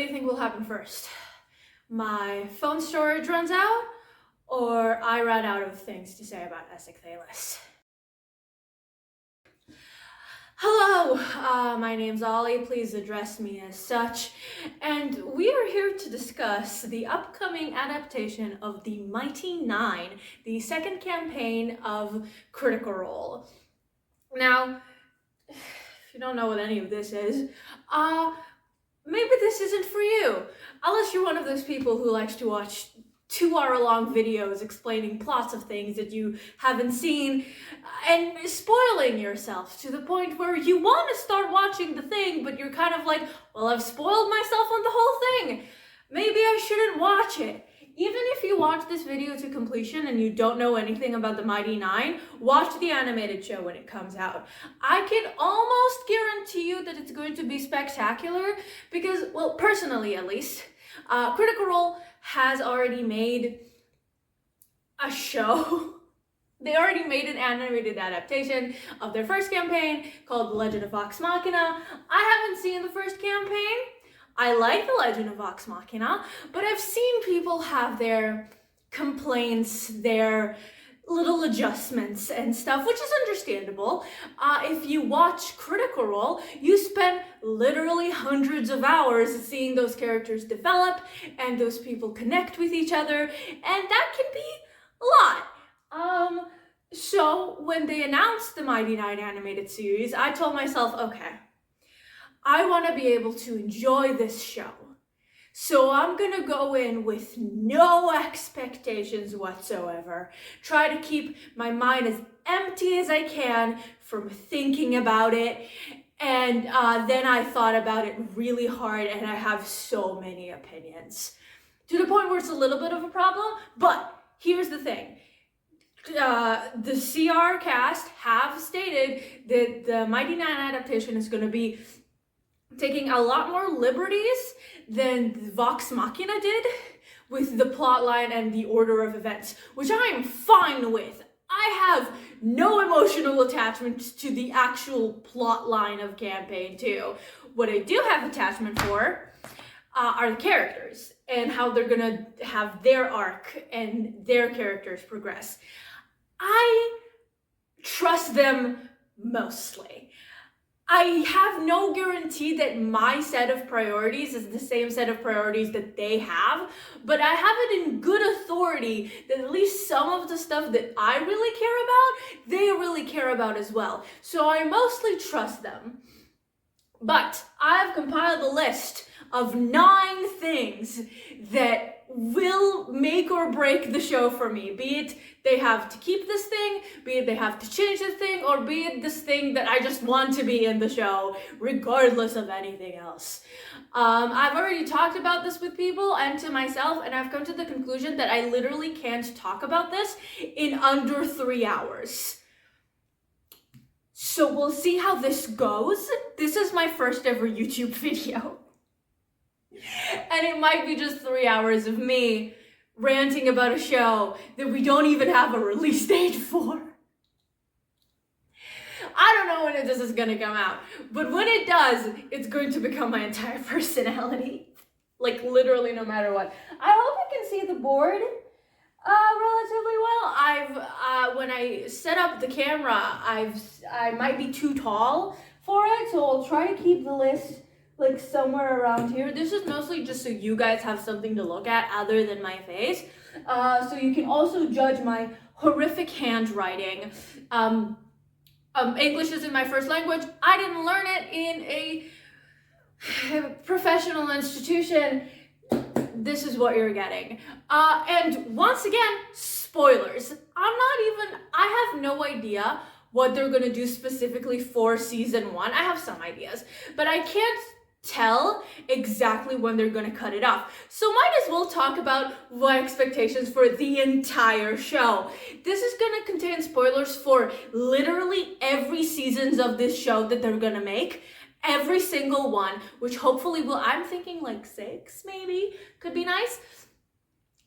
do you think will happen first? My phone storage runs out, or I run out of things to say about Essex. Hello, my name's Ollie. Please address me as such. And we are here to discuss the upcoming adaptation of the Mighty Nein, the second campaign of Critical Role. Now, if you don't know what any of this is, maybe this isn't for you, unless you're one of those people who likes to watch 2-hour-long videos explaining plots of things that you haven't seen and spoiling yourself to the point where you want to start watching the thing, but you're kind of like, well, I've spoiled myself on the whole thing. Maybe I shouldn't watch it. Even if you watch this video to completion and you don't know anything about the Mighty Nein, watch the animated show when it comes out. I can almost guarantee you that it's going to be spectacular because, well, personally at least, Critical Role has already made a show. They already made an animated adaptation of their first campaign called The Legend of Vox Machina. I haven't seen the first campaign. I like The Legend of Vox Machina, but I've seen people have their complaints, their little adjustments and stuff, which is understandable. If you watch Critical Role, you spend literally hundreds of hours seeing those characters develop and those people connect with each other, and that can be a lot. So when they announced the Mighty Nein animated series, I told myself, okay, I want to be able to enjoy this show. So I'm gonna go in with no expectations whatsoever. Try to keep my mind as empty as I can from thinking about it. And then I thought about it really hard, and I have so many opinions. To the point where it's a little bit of a problem, but here's the thing. The CR cast have stated that the Mighty Nein adaptation is gonna be taking a lot more liberties than Vox Machina did with the plotline and the order of events, which I am fine with. I have no emotional attachment to the actual plotline of campaign 2. What I do have attachment for are the characters and how they're gonna have their arc and their characters progress. I trust them mostly. I have no guarantee that my set of priorities is the same set of priorities that they have, but I have it in good authority that at least some of the stuff that I really care about, they really care about as well. So I mostly trust them. But I've compiled a list of 9 things that will make or break the show for me. Be it they have to keep this thing, be it they have to change this thing, or be it this thing that I just want to be in the show, regardless of anything else. I've already talked about this with people and to myself, and I've come to the conclusion that I literally can't talk about this in under 3 hours. So we'll see how this goes. This is my first ever YouTube video. And it might be just 3 hours of me ranting about a show that we don't even have a release date for. I don't know when this is gonna come out, but when it does, it's going to become my entire personality. Like literally no matter what. I hope you can see the board relatively well. When I set up the camera, I might be too tall for it, so I'll try to keep the list like somewhere around here. This is mostly just so you guys have something to look at other than my face. So you can also judge my horrific handwriting. English isn't my first language. I didn't learn it in a professional institution. This is what you're getting. And once again, spoilers. I have no idea what they're gonna do specifically for season 1. I have some ideas, but I can't tell exactly when they're gonna cut it off. So might as well talk about my expectations for the entire show. This is gonna contain spoilers for literally every seasons of this show that they're gonna make. Every single one, which hopefully will, I'm thinking like 6 maybe, could be nice.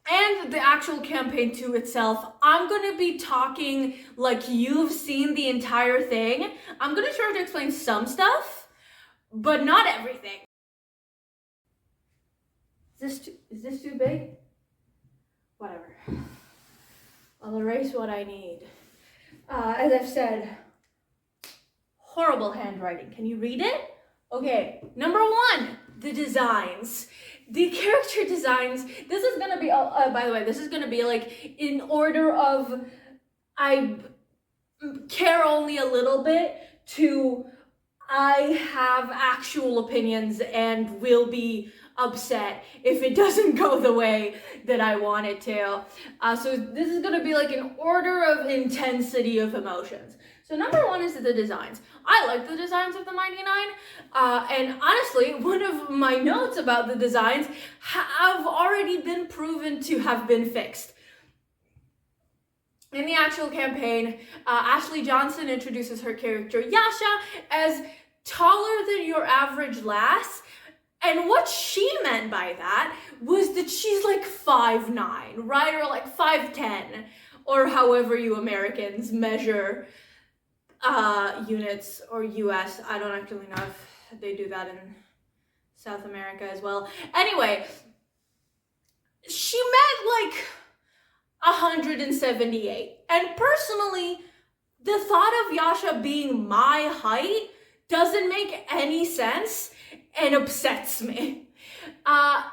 And the actual campaign 2 itself, I'm gonna be talking like you've seen the entire thing. I'm gonna try to explain some stuff, but not everything. Is this too big? Whatever. I'll erase what I need. As I've said, horrible handwriting. Can you read it? Okay, number one, the designs. The character designs, this is gonna be, by the way, this is gonna be like in order of I care only a little bit to I have actual opinions and will be upset if it doesn't go the way that I want it to. So this is gonna be like an order of intensity of emotions. So number one is the designs. I like the designs of the Mighty Nein, and honestly, one of my notes about the designs have already been proven to have been fixed. In the actual campaign, Ashley Johnson introduces her character Yasha as taller than your average lass, and what she meant by that was that she's like 5'9", right? Or like 5'10", or however you Americans measure units, or US. I don't actually know if they do that in South America as well. Anyway, she meant like 178. And personally, the thought of Yasha being my height doesn't make any sense and upsets me. And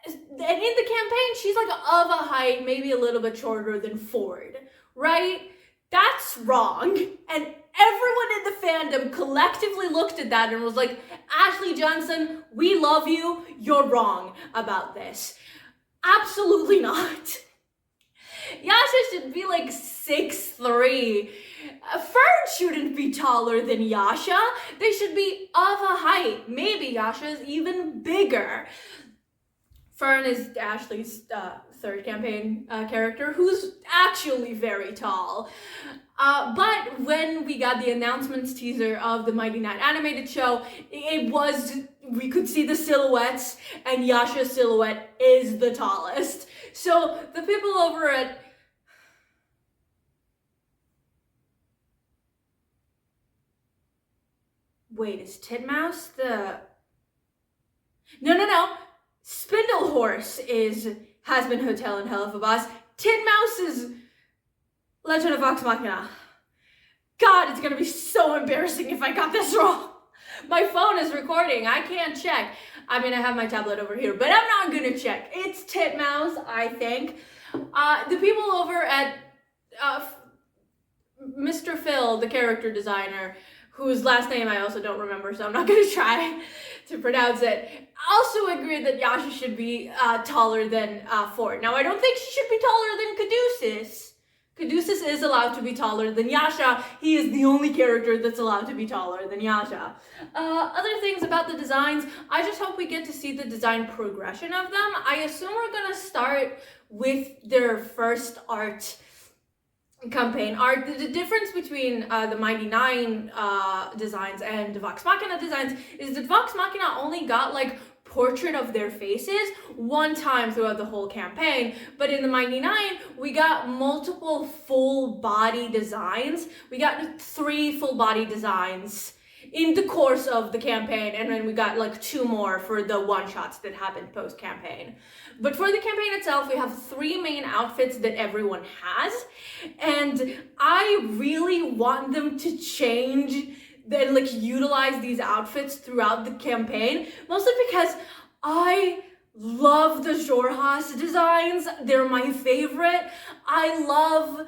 in the campaign, she's like of a height, maybe a little bit shorter than Ford, right? That's wrong. And everyone in the fandom collectively looked at that and was like, Ashley Johnson, we love you. You're wrong about this. Absolutely not. Yasha should be like 6'3". Fern shouldn't be taller than Yasha. They should be of a height. Maybe Yasha is even bigger. Fern is Ashley's third campaign character, who's actually very tall. But when we got the announcements teaser of the Mighty Nein animated show, we could see the silhouettes, and Yasha's silhouette is the tallest. So the people over at wait, is Titmouse the No. Spindle Horse is Has-Been Hotel and Hell of a Boss. Titmouse is Legend of Vox Machina. God, it's gonna be so embarrassing if I got this wrong. My phone is recording. I can't check. I mean, I have my tablet over here, but I'm not gonna check. It's Titmouse, I think. The people over at Mr. Phil, the character designer, whose last name I also don't remember, so I'm not gonna try to pronounce it, also agreed that Yasha should be taller than Ford. Now, I don't think she should be taller than Caduceus. Caduceus is allowed to be taller than Yasha. He is the only character that's allowed to be taller than Yasha. Other things about the designs, I just hope we get to see the design progression of them. I assume we're gonna start with their first art campaign art. The difference between the Mighty Nein designs and the Vox Machina designs is that Vox Machina only got like portrait of their faces one time throughout the whole campaign, but in the Mighty Nein we got multiple full body designs. We got 3 full body designs in the course of the campaign, and then we got like 2 more for the one-shots that happened post-campaign. But for the campaign itself, we have 3 main outfits that everyone has, and I really want them to change and like utilize these outfits throughout the campaign, mostly because I love the Jorhas designs. They're my favorite. I love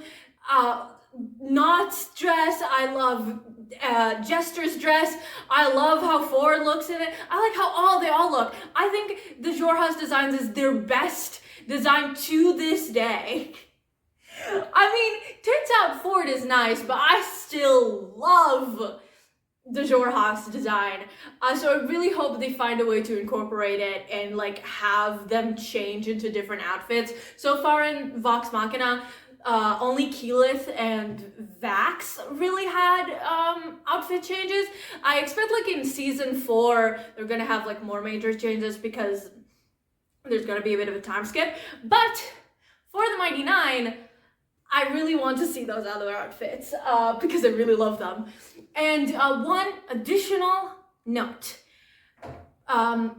Knott's dress. I love Jester's dress. I love how Ford looks in it. I like how they all look. I think the Jorhas designs is their best design to this day. I mean, turns out Ford is nice, but I still love the Jorhas design. So I really hope they find a way to incorporate it and like have them change into different outfits. So far in Vox Machina, only Keyleth and Vax really had outfit changes. I expect like in season 4 they're gonna have like more major changes because there's gonna be a bit of a time skip. But for the Mighty Nein, I really want to see those other outfits because I really love them. And one additional note. I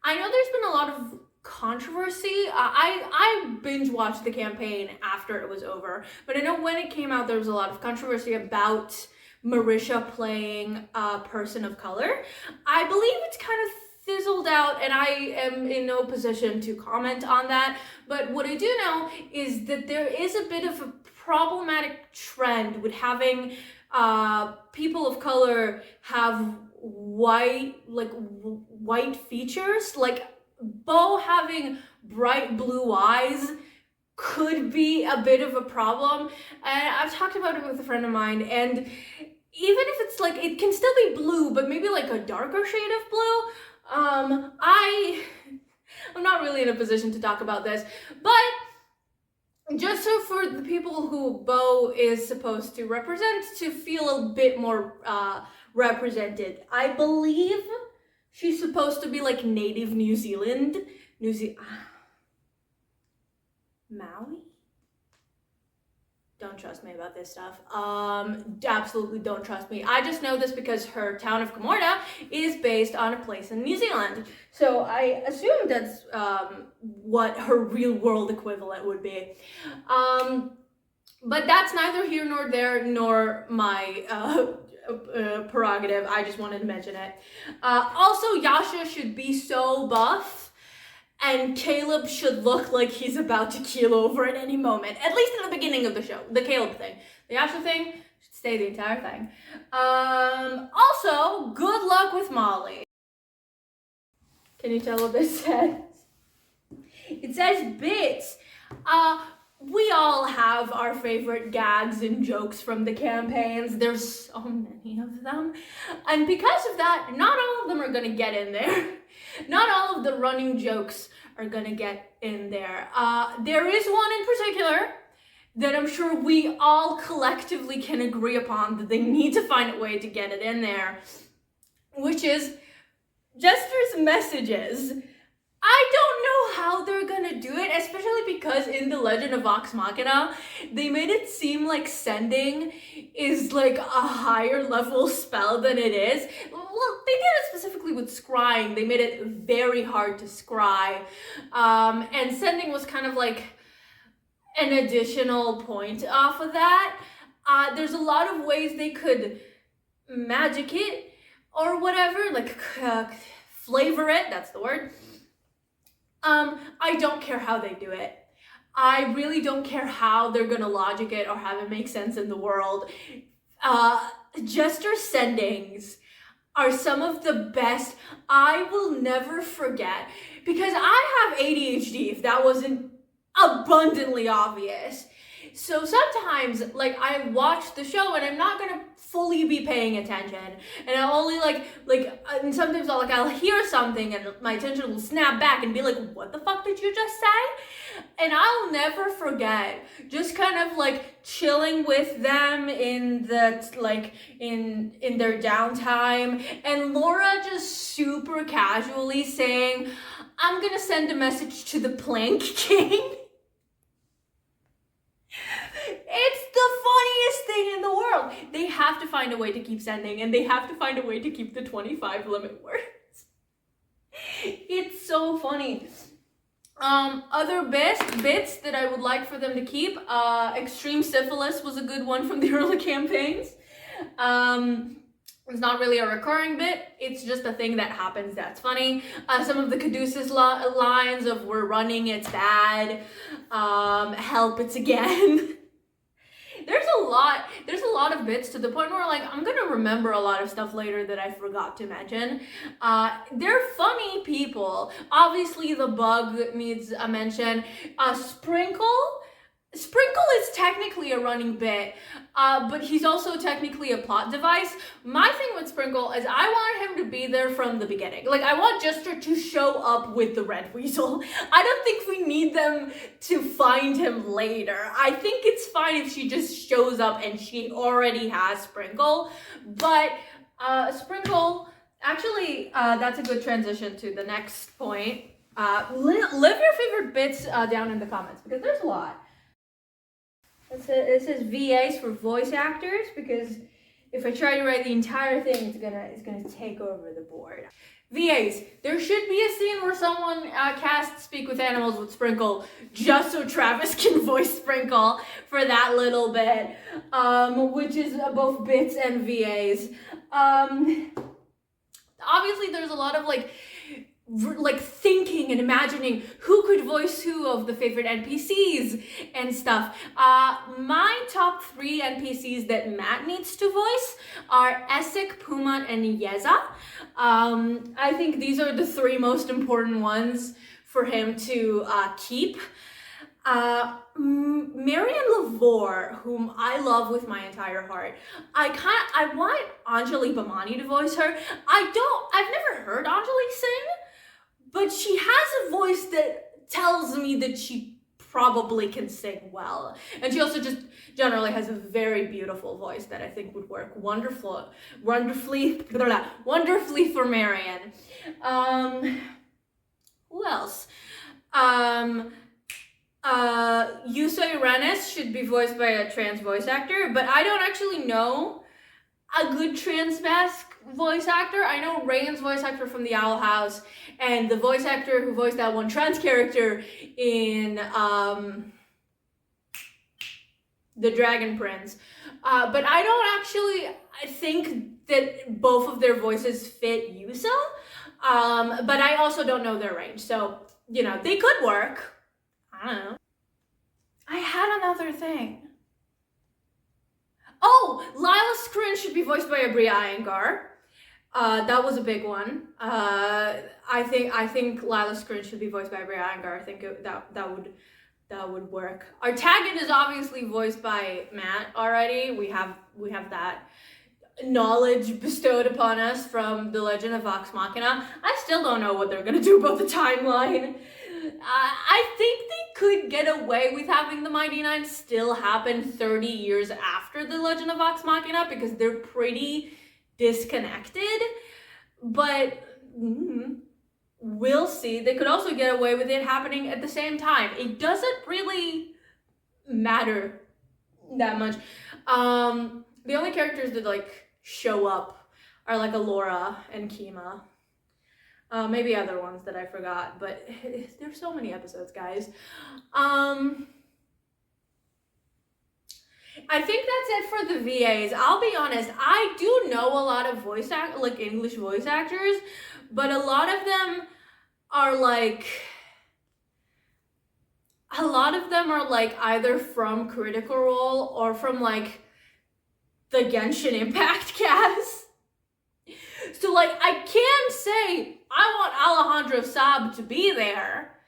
I know there's been a lot of controversy. I binge watched the campaign after it was over, but I know when it came out there was a lot of controversy about Marisha playing a person of color. I believe it's kind of fizzled out, and I am in no position to comment on that, but what I do know is that there is a bit of a problematic trend with having people of color have white features. Like Bo having bright blue eyes could be a bit of a problem, and I've talked about it with a friend of mine, and even if it's like, it can still be blue, but maybe like a darker shade of blue. I'm not really in a position to talk about this, but just so for the people who Bo is supposed to represent to feel a bit more represented, I believe she's supposed to be like native Maui? Don't trust me about this stuff. Absolutely don't trust me. I just know this because her town of Comorta is based on a place in New Zealand. So I assume that's what her real world equivalent would be. But that's neither here nor there, nor my prerogative. I just wanted to mention it. Also, Yasha should be so buff, and Caleb should look like he's about to keel over at any moment, at least in the beginning of the show. The Caleb thing. The Yasha thing should stay the entire thing. Also, good luck with Molly. Can you tell what this says? It says bits. We all have our favorite gags and jokes from the campaigns. There's so many of them. And because of that, not all of them are gonna get in there. Not all of the running jokes are gonna get in there. There is one in particular that I'm sure we all collectively can agree upon that they need to find a way to get it in there, which is Jester's messages. I don't know how they're gonna do it, especially because in The Legend of Vox Machina, they made it seem like sending is like a higher level spell than it is. Well, they did it specifically with scrying. They made it very hard to scry. And sending was kind of like an additional point off of that. There's a lot of ways they could magic it or whatever, like flavor it, that's the word. I don't care how they do it. I really don't care how they're gonna logic it or have it make sense in the world. Jester sendings are some of the best. I will never forget, because I have ADHD, if that wasn't abundantly obvious. So sometimes, like, I watch the show and I'm not gonna fully be paying attention, and I'll only and sometimes I'll hear something and my attention will snap back and be like, what the fuck did you just say? And I'll never forget just kind of like chilling with them in the in their downtime, and Laura just super casually saying, I'm gonna send a message to the Plank King. It's the funniest thing in the world. They have to find a way to keep sending, and they have to find a way to keep the 25 limit words. It's so funny. Other bits that I would like for them to keep. Extreme syphilis was a good one from the early campaigns. It's not really a recurring bit, it's just a thing that happens that's funny. Some of the Caduceus lines of we're running, it's bad, help, it's again. There's a lot of bits to the point where like I'm gonna remember a lot of stuff later that I forgot to mention. They're funny people. Obviously the bug needs a mention. Sprinkle is technically a running bit, but he's also technically a plot device. My thing with Sprinkle is I want him to be there from the beginning. Like, I want Jester to show up with the Red Weasel. I don't think we need them to find him later. I think it's fine if she just shows up and she already has Sprinkle. But Sprinkle, actually, that's a good transition to the next point. Leave your favorite bits down in the comments, because there's a lot. This is VAs for voice actors, because if I try to write the entire thing, it's gonna take over the board. VAs. There should be a scene where someone casts Speak with Animals with Sprinkle just so Travis can voice Sprinkle for that little bit, which is both bits and VAs. Obviously, there's a lot of like thinking and imagining who could voice who of the favorite NPCs and stuff. My top 3 NPCs that Matt needs to voice are Essek, Pumat, and Yeza. I think these are the 3 most important ones for him to keep. Marion Lavore, whom I love with my entire heart. I want Anjali Bhamani to voice her. I've never heard Anjali sing, but she has a voice that tells me that she probably can sing well. And she also just generally has a very beautiful voice that I think would work wonderfully for Marion. Who else? Yusei Renes should be voiced by a trans voice actor, but I don't actually know a good trans mask voice actor. I know Rain's voice actor from The Owl House, and the voice actor who voiced that one trans character in The Dragon Prince. But I don't actually think that both of their voices fit Yusa. But I also don't know their range, so, you know, they could work. I don't know. I had another thing. Oh, Lila Scrin should be voiced by Abria Iyengar. That was a big one. I think Lila Scrin should be voiced by Abria Iyengar. I think that would work. Our Taggart is obviously voiced by Matt already. We have that knowledge bestowed upon us from The Legend of Vox Machina. I still don't know what they're gonna do about the timeline. I think they could get away with having the Mighty Nein still happen 30 years after The Legend of Vox Machina because they're pretty disconnected, but we'll see. They could also get away with it happening at the same time. It doesn't really matter that much. The only characters that like show up are like Alora and Kima. Maybe other ones that I forgot, but there's so many episodes, guys. I think that's it for the VAs. I'll be honest, I do know a lot of English voice actors, but a lot of them are like either from Critical Role or from like the Genshin Impact cast. So like I can say I want Alejandro Saab to be there,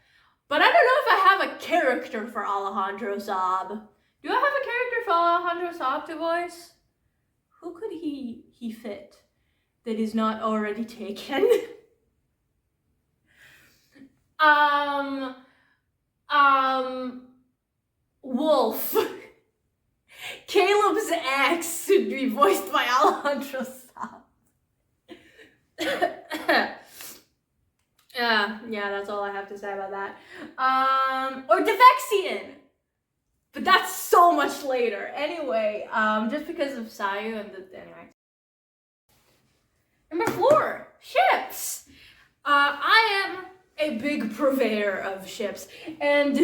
but I don't know if I have a character for Alejandro Saab. Do I have a character for Alejandro Saab to voice? Who could he fit that is not already taken? Wolf. Caleb's ex should be voiced by Alejandro Saab. Yeah, that's all I have to say about that. Or Defexion. But that's so much later. Anyway, just because of Sayu and anyway. Number 4, ships. I am a big purveyor of ships, and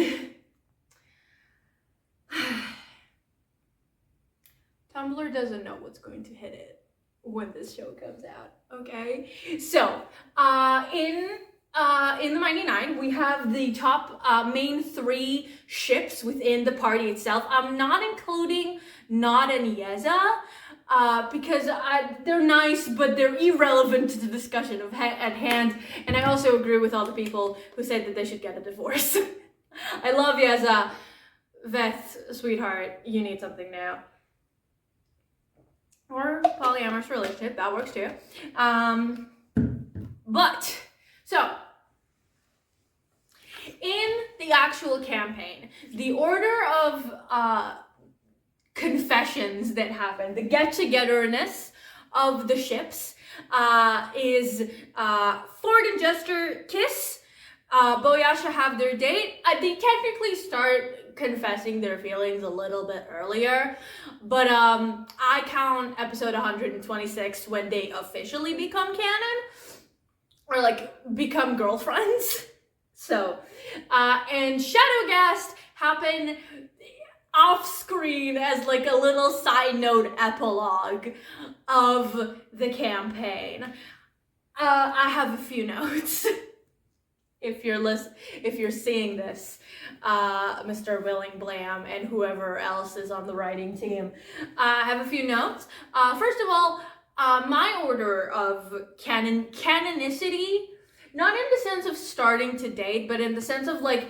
Tumblr doesn't know what's going to hit it when this show comes out, okay? So, in the Mighty Nein, we have the top main 3 ships within the party itself. I'm not including Nod and Yeza because they're nice, but they're irrelevant to the discussion at hand. And I also agree with all the people who said that they should get a divorce. I love Yeza. Veth, sweetheart, you need something now. Or polyamorous relationship, that works too. So, in the actual campaign, the order of confessions that happen, the get-togetherness of the ships is Ford and Jester kiss, Boyasha have their date. They technically start confessing their feelings a little bit earlier, but I count episode 126 when they officially become canon. or like become girlfriends. So, and Shadowcast happen off screen as like a little side note epilogue of the campaign. I have a few notes. If you're seeing this, Mr. Willing Blam and whoever else is on the writing team, I have a few notes. First of all, my order of canonicity, not in the sense of starting to date, but in the sense of like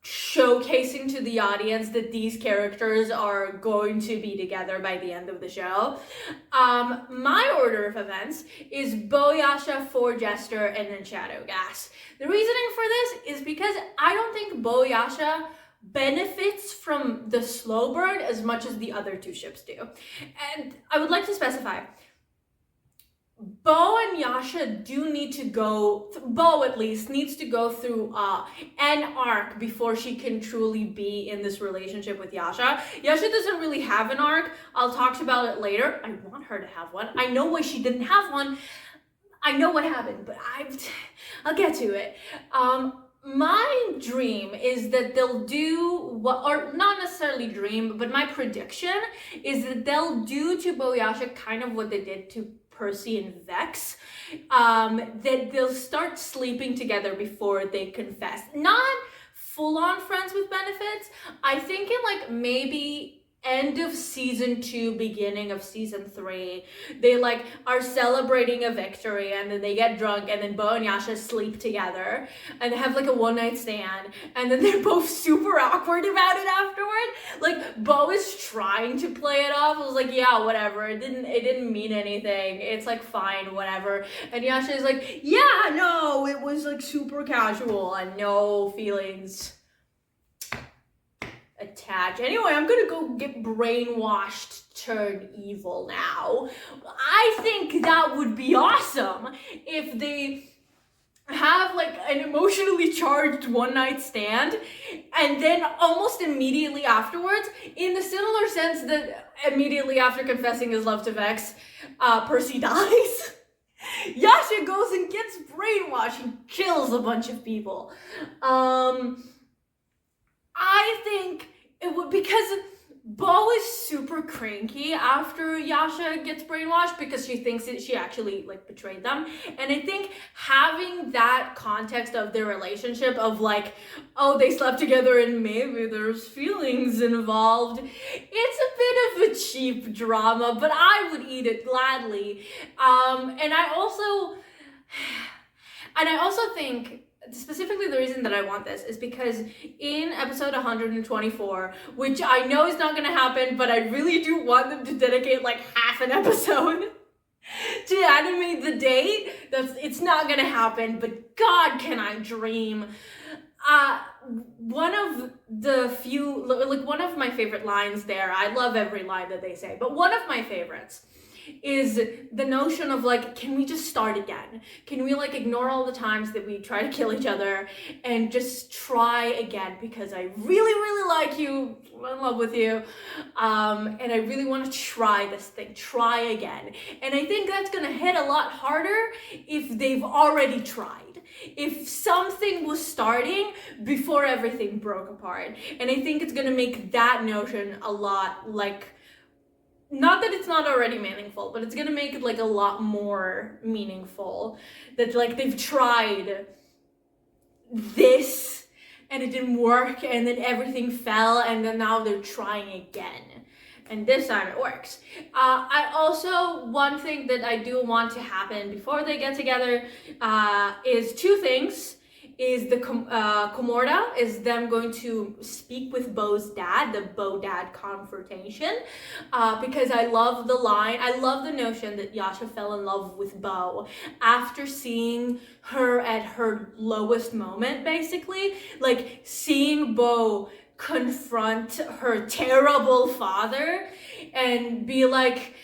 showcasing to the audience that these characters are going to be together by the end of the show. My order of events is Boyasha, For Jester, and then Shadowgas. The reasoning for this is because I don't think Boyasha benefits from the slow burn as much as the other two ships do. And I would like to specify, Bo and Yasha do need to go, Bo at least needs to go through an arc before she can truly be in this relationship with Yasha. Yasha doesn't really have an arc. I'll talk about it later. I want her to have one. I know why she didn't have one. I know what happened, but I'll get to it. My dream is that they'll do what, or not necessarily dream, but my prediction is that they'll do to Boyasha kind of what they did to Percy and Vex, that they'll start sleeping together before they confess. Not full-on friends with benefits. I think in like maybe end of season 2, beginning of season 3, they like are celebrating a victory and then they get drunk and then Bo and Yasha sleep together and they have like a one-night stand and then they're both super awkward about it afterward. Like Bo is trying to play it off. I was like, yeah, whatever. It didn't mean anything. It's like fine, whatever. And Yasha is like, yeah, no, it was like super casual and no feelings attached. Anyway, I'm gonna go get brainwashed, turn evil now. I think that would be awesome if they have like an emotionally charged one-night stand and then almost immediately afterwards, in the similar sense that immediately after confessing his love to Vex, Percy dies. Yasha goes and gets brainwashed and kills a bunch of people. I think it would, because Bo is super cranky after Yasha gets brainwashed because she thinks that she actually like betrayed them. And I think having that context of their relationship of like, oh, they slept together and maybe there's feelings involved, it's a bit of a cheap drama, but I would eat it gladly. And I also think, specifically the reason that I want this is because in episode 124, which I know is not going to happen, but I really do want them to dedicate like half an episode to animate the date. It's not going to happen, but God, can I dream. One of the few, like one of my favorite lines there, I love every line that they say, but one of my favorites is the notion of like, can we just start again? Can we like ignore all the times that we try to kill each other and just try again? Because I really, really like you, I'm in love with you, and I really want to try this thing, try again. And I think that's gonna hit a lot harder if they've already tried. If something was starting before everything broke apart. And I think it's gonna make that notion a lot like, not that it's not already meaningful, but it's gonna make it like a lot more meaningful that like they've tried this and it didn't work and then everything fell and then now they're trying again and this time it works. I also, one thing that I do want to happen before they get together is two things. Is the Comorda, is them going to speak with Bo's dad, the Bo-dad confrontation, because I love the line, I love the notion that Yasha fell in love with Bo after seeing her at her lowest moment, basically, like seeing Bo confront her terrible father and be like,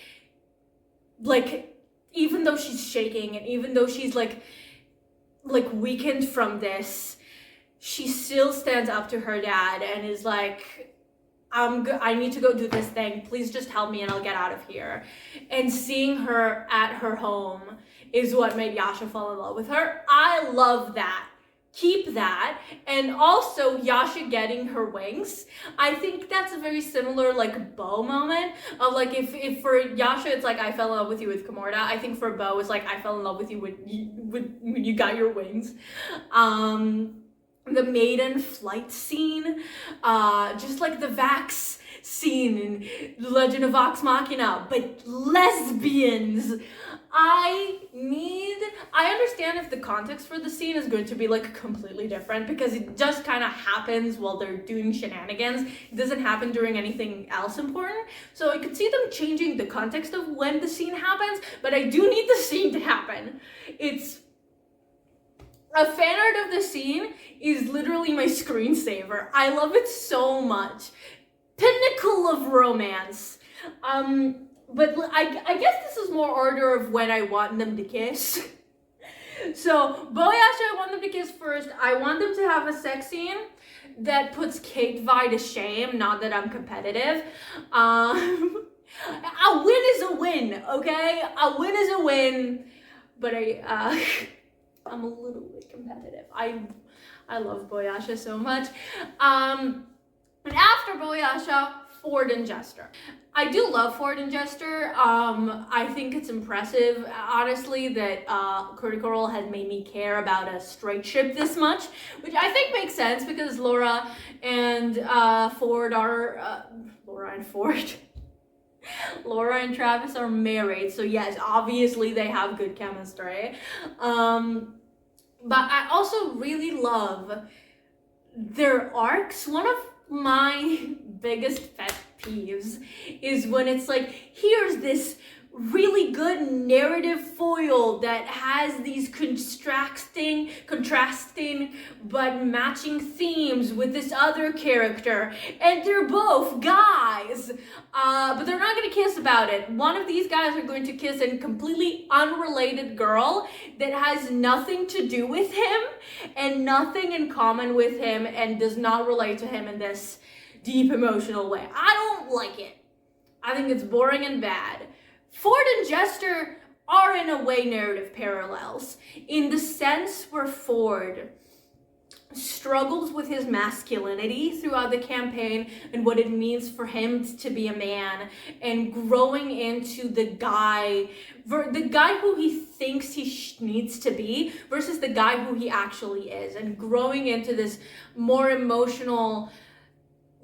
even though she's shaking and even though she's like weakened from this, she still stands up to her dad and is like, I need to go do this thing, please just help me and I'll get out of here. And seeing her at her home is what made Yasha fall in love with her. I love that. Keep that. And also Yasha getting her wings. I think that's a very similar like Bo moment of like if for Yasha it's like I fell in love with you with Kamorda. I think for Bo it's like I fell in love with you when you got your wings. The maiden flight scene, just like the Vax scene in The Legend of Vox Machina, but lesbians. I understand if the context for the scene is going to be like completely different because it just kind of happens while they're doing shenanigans. It doesn't happen during anything else important. So I could see them changing the context of when the scene happens, but I do need the scene to happen. It's a fan art of the scene is literally my screensaver. I love it so much. Pinnacle of romance. But I guess this is more order of when I want them to kiss. So, Bo Yasha, I want them to kiss first. I want them to have a sex scene that puts Kate Vi to shame, not that I'm competitive. A win is a win, okay? A win is a win. But I'm a little bit competitive. I love Bo Yasha so much. And after Bo Yasha, Ford and Jester. I do love Ford and Jester. I think it's impressive, honestly, that Critical Role has made me care about a straight ship this much, which I think makes sense because Laura and Ford are Laura and Travis are married, so yes, obviously they have good chemistry. But I also really love their arcs. One of my biggest pet peeves is when it's like, here's this really good narrative foil that has these contrasting but matching themes with this other character, and they're both guys, but they're not going to kiss about it. One of these guys are going to kiss a completely unrelated girl that has nothing to do with him and nothing in common with him and does not relate to him in this deep emotional way. I don't like it. I think it's boring and bad. Ford and Jester are in a way narrative parallels in the sense where Ford struggles with his masculinity throughout the campaign and what it means for him to be a man and growing into the guy who he thinks he needs to be versus the guy who he actually is, and growing into this more emotional,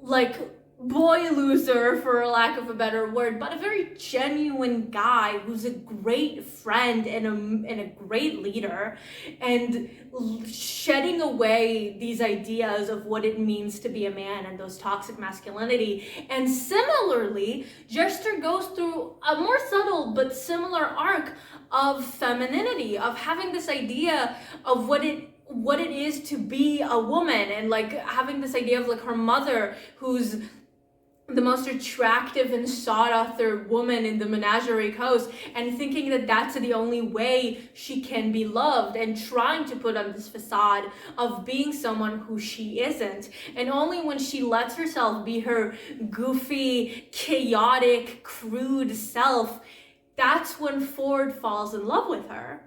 like, boy loser, for lack of a better word, but a very genuine guy who's a great friend and a great leader, and shedding away these ideas of what it means to be a man and those toxic masculinity. And similarly, Jester goes through a more subtle but similar arc of femininity, of having this idea of what it is to be a woman, and like having this idea of like her mother, who's the most attractive and sought-after woman in the menagerie coast, and thinking that that's the only way she can be loved, and trying to put on this facade of being someone who she isn't. And only when she lets herself be her goofy, chaotic, crude self, that's when Ford falls in love with her.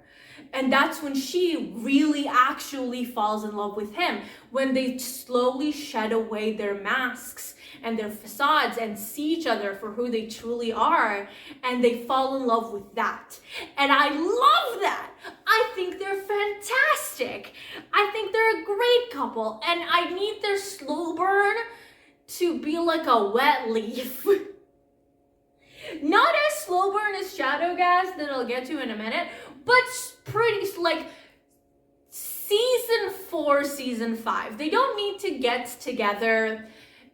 And that's when she really actually falls in love with him, when they slowly shed away their masks and their facades and see each other for who they truly are, and they fall in love with that. And I love that. I think they're fantastic. I think they're a great couple, and I need their slow burn to be like a wet leaf. Not as slow burn as Shadowgas that I'll get to in a minute, but pretty like season 4, season 5. They don't need to get together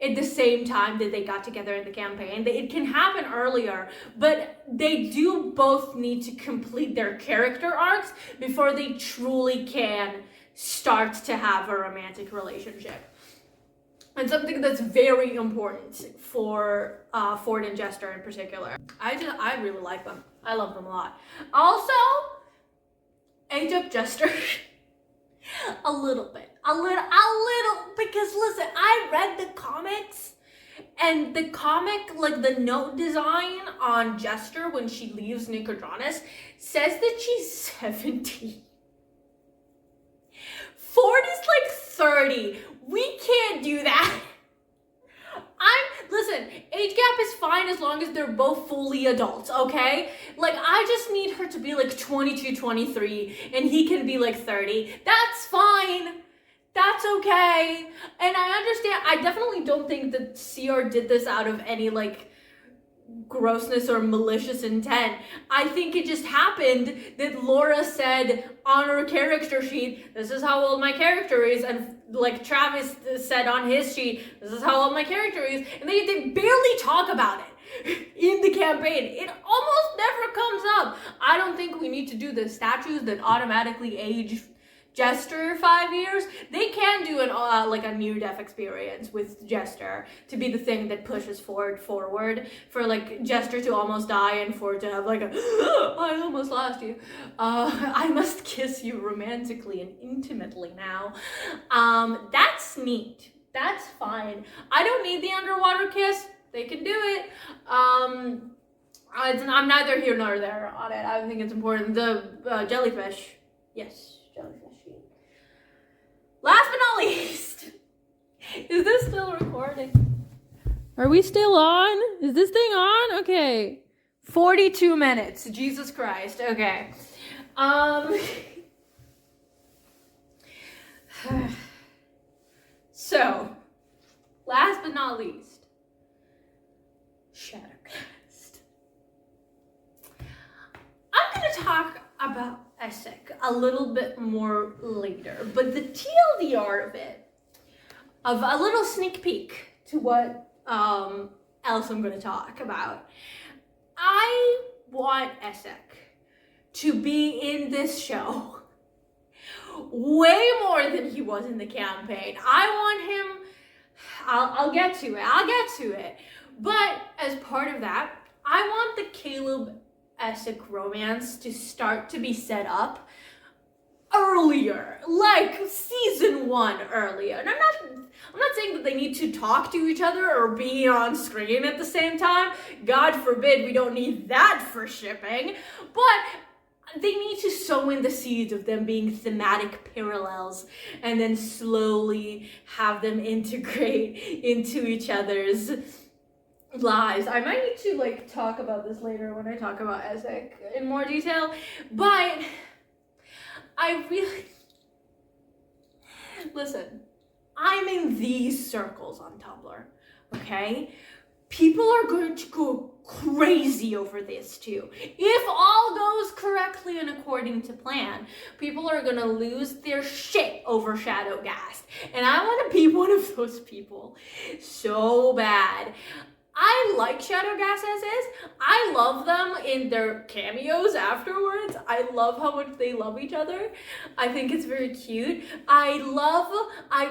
at the same time that they got together in the campaign. It can happen earlier, but they do both need to complete their character arcs before they truly can start to have a romantic relationship. And something that's very important for Ford and Jester in particular. I really like them. I love them a lot. Also, age up Jester a little bit, because listen, I read the comics And the comic, like the note design on Jester when she leaves Nicodranus says that she's 70. Ford is like 30. We can't do that. Listen, age gap is fine as long as they're both fully adults, okay? Like, I just need her to be like 22, 23, and he can be like 30. That's fine. That's okay. And I understand, I definitely don't think that CR did this out of any like grossness or malicious intent. I think it just happened that Laura said on her character sheet, this is how old my character is, and like Travis said on his sheet, this is how old my character is, and they barely talk about it in the campaign. It almost never comes up. I don't think we need to do the statues that automatically age Jester 5 years. They can do an like a near-death experience with Jester to be the thing that pushes Ford forward, for like Jester to almost die and Ford to have like a I almost lost you. I must kiss you romantically and intimately now. That's neat. That's fine. I don't need the underwater kiss. They can do it. I'm neither here nor there on it. I think it's important. The jellyfish. Yes, jellyfish. Last but not least, is this still recording? Are we still on? Is this thing on? Okay. 42 minutes. Jesus Christ. Okay. So, last but not least, Shadowcast. I'm going to talk about Essek a little bit more later, but the TLDR of it, of a little sneak peek to what else I'm going to talk about. I want Essek to be in this show way more than he was in the campaign. I want him, I'll get to it. But as part of that, I want the Caleb Essek romance to start to be set up earlier, like season 1 earlier. And I'm not saying that they need to talk to each other or be on screen at the same time. God forbid we don't need that for shipping. But they need to sow in the seeds of them being thematic parallels and then slowly have them integrate into each other's lives. I might need to like talk about this later when I talk about Essek in more detail, but I really listen, I'm in these circles on Tumblr, okay? People are going to go crazy over this too. If all goes correctly and according to plan, people are gonna lose their shit over Shadowcast, and I want to be one of those people so bad. I like Shadowcast as is. I love them in their cameos afterwards. I love how much they love each other. I think it's very cute. I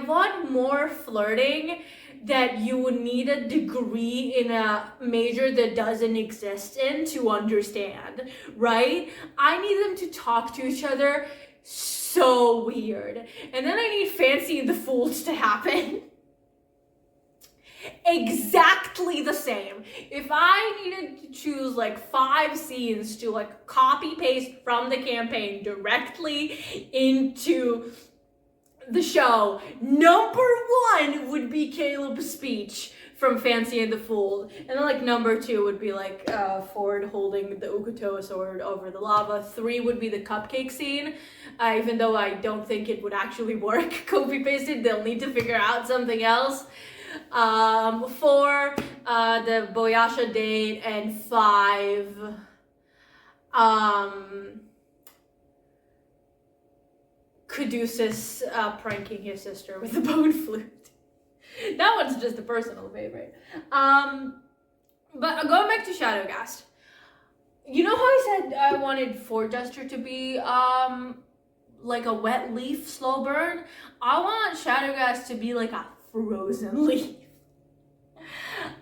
want more flirting that you would need a degree in a major that doesn't exist in to understand, right? I need them to talk to each other so weird. And then I need Fancy and the Fools to happen. Exactly the same. If I needed to choose like 5 scenes to like copy paste from the campaign directly into the show, number 1 would be Caleb's speech from Fancy and the Fool, and then like number 2 would be like Ford holding the Ukutoa sword over the lava. 3 would be the cupcake scene, even though I don't think it would actually work copy pasted. They'll need to figure out something else. 4, the Boyasha date, and 5, Caduceus pranking his sister with the bone flute. That one's just a personal favorite. But going back to Shadowcast, you know how I said I wanted Ford Jester to be like a wet leaf slow burn? I want Shadowcast to be like a frozen leaf.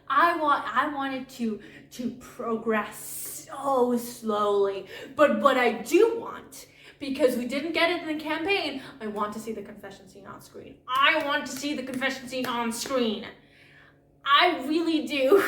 I want it to progress so slowly. But what I do want, because we didn't get it in the campaign, I want to see the confession scene on screen. I want to see the confession scene on screen. I really do.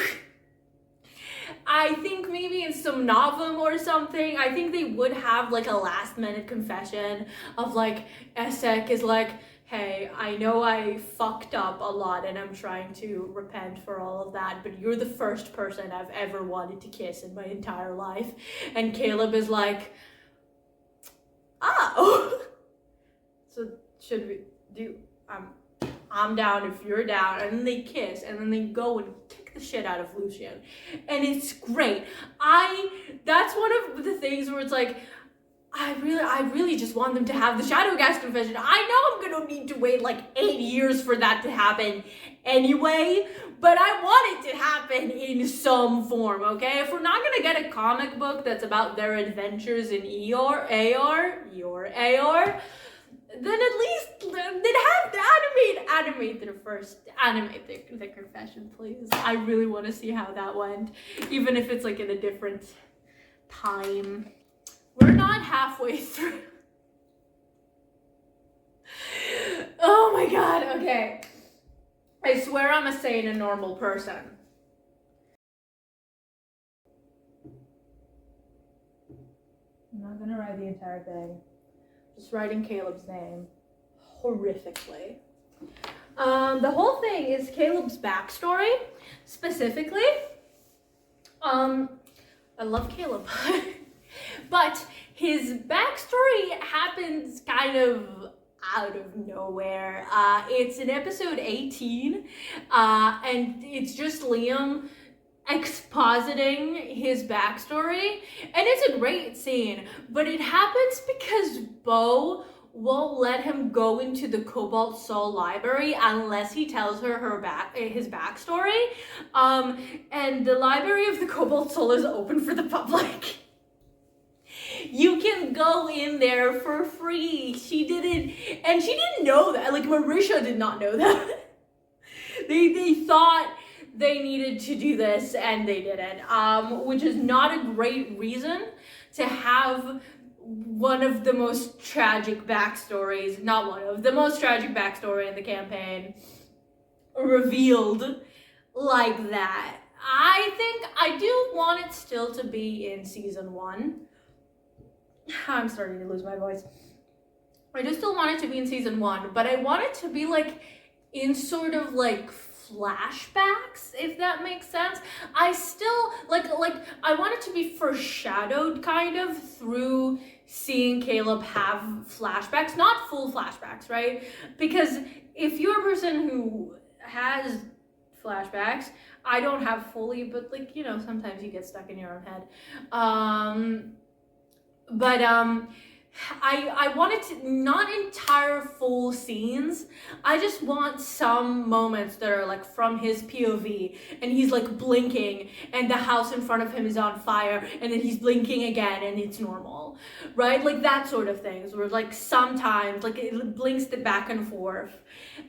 I think maybe in some novum or something, I think they would have like a last minute confession of like, Essek is like, hey, I know I fucked up a lot and I'm trying to repent for all of that, but you're the first person I've ever wanted to kiss in my entire life. And Caleb is like, oh. So should we do, I'm down if you're down, and then they kiss, and then they go and kick the shit out of Lucian, and it's great. That's one of the things where it's like, I really just want them to have the Shadowcast confession. I know I'm gonna need to wait like 8 years for that to happen anyway, but I want it to happen in some form, okay? If we're not gonna get a comic book that's about their adventures in AR, then at least they'd have to animate their confession, please. I really want to see how that went, even if it's like in a different time. We're not halfway through. Oh my god, okay. I swear I'm a sane and normal person. I'm not gonna write the entire thing. Just writing Caleb's name horrifically. The whole thing is Caleb's backstory, specifically. I love Caleb. But his backstory happens kind of out of nowhere. It's in episode 18, and it's just Liam expositing his backstory, and it's a great scene, but it happens because Bo won't let him go into the Cobalt Soul library unless he tells her his backstory, and the library of the Cobalt Soul is open for the public. You can go in there for free. She didn't know that. Like, Marisha did not know that. They thought they needed to do this and they didn't, which is not a great reason to have one of the most tragic backstories, not one of the most tragic backstory in the campaign revealed like that. I think I do want it still to be in season 1. I'm starting to lose my voice. I do still want it to be in season 1, but I want it to be like in sort of like flashbacks, if that makes sense. I still like I want it to be foreshadowed kind of through seeing Caleb have flashbacks, not full flashbacks, right? Because if you're a person who has flashbacks, I don't have fully, but like, you know, sometimes you get stuck in your own head. I wanted to, not entire full scenes. I just want some moments that are like from his POV, and he's like blinking and the house in front of him is on fire, and then he's blinking again and it's normal, right? Like that sort of things where like sometimes like it blinks the back and forth.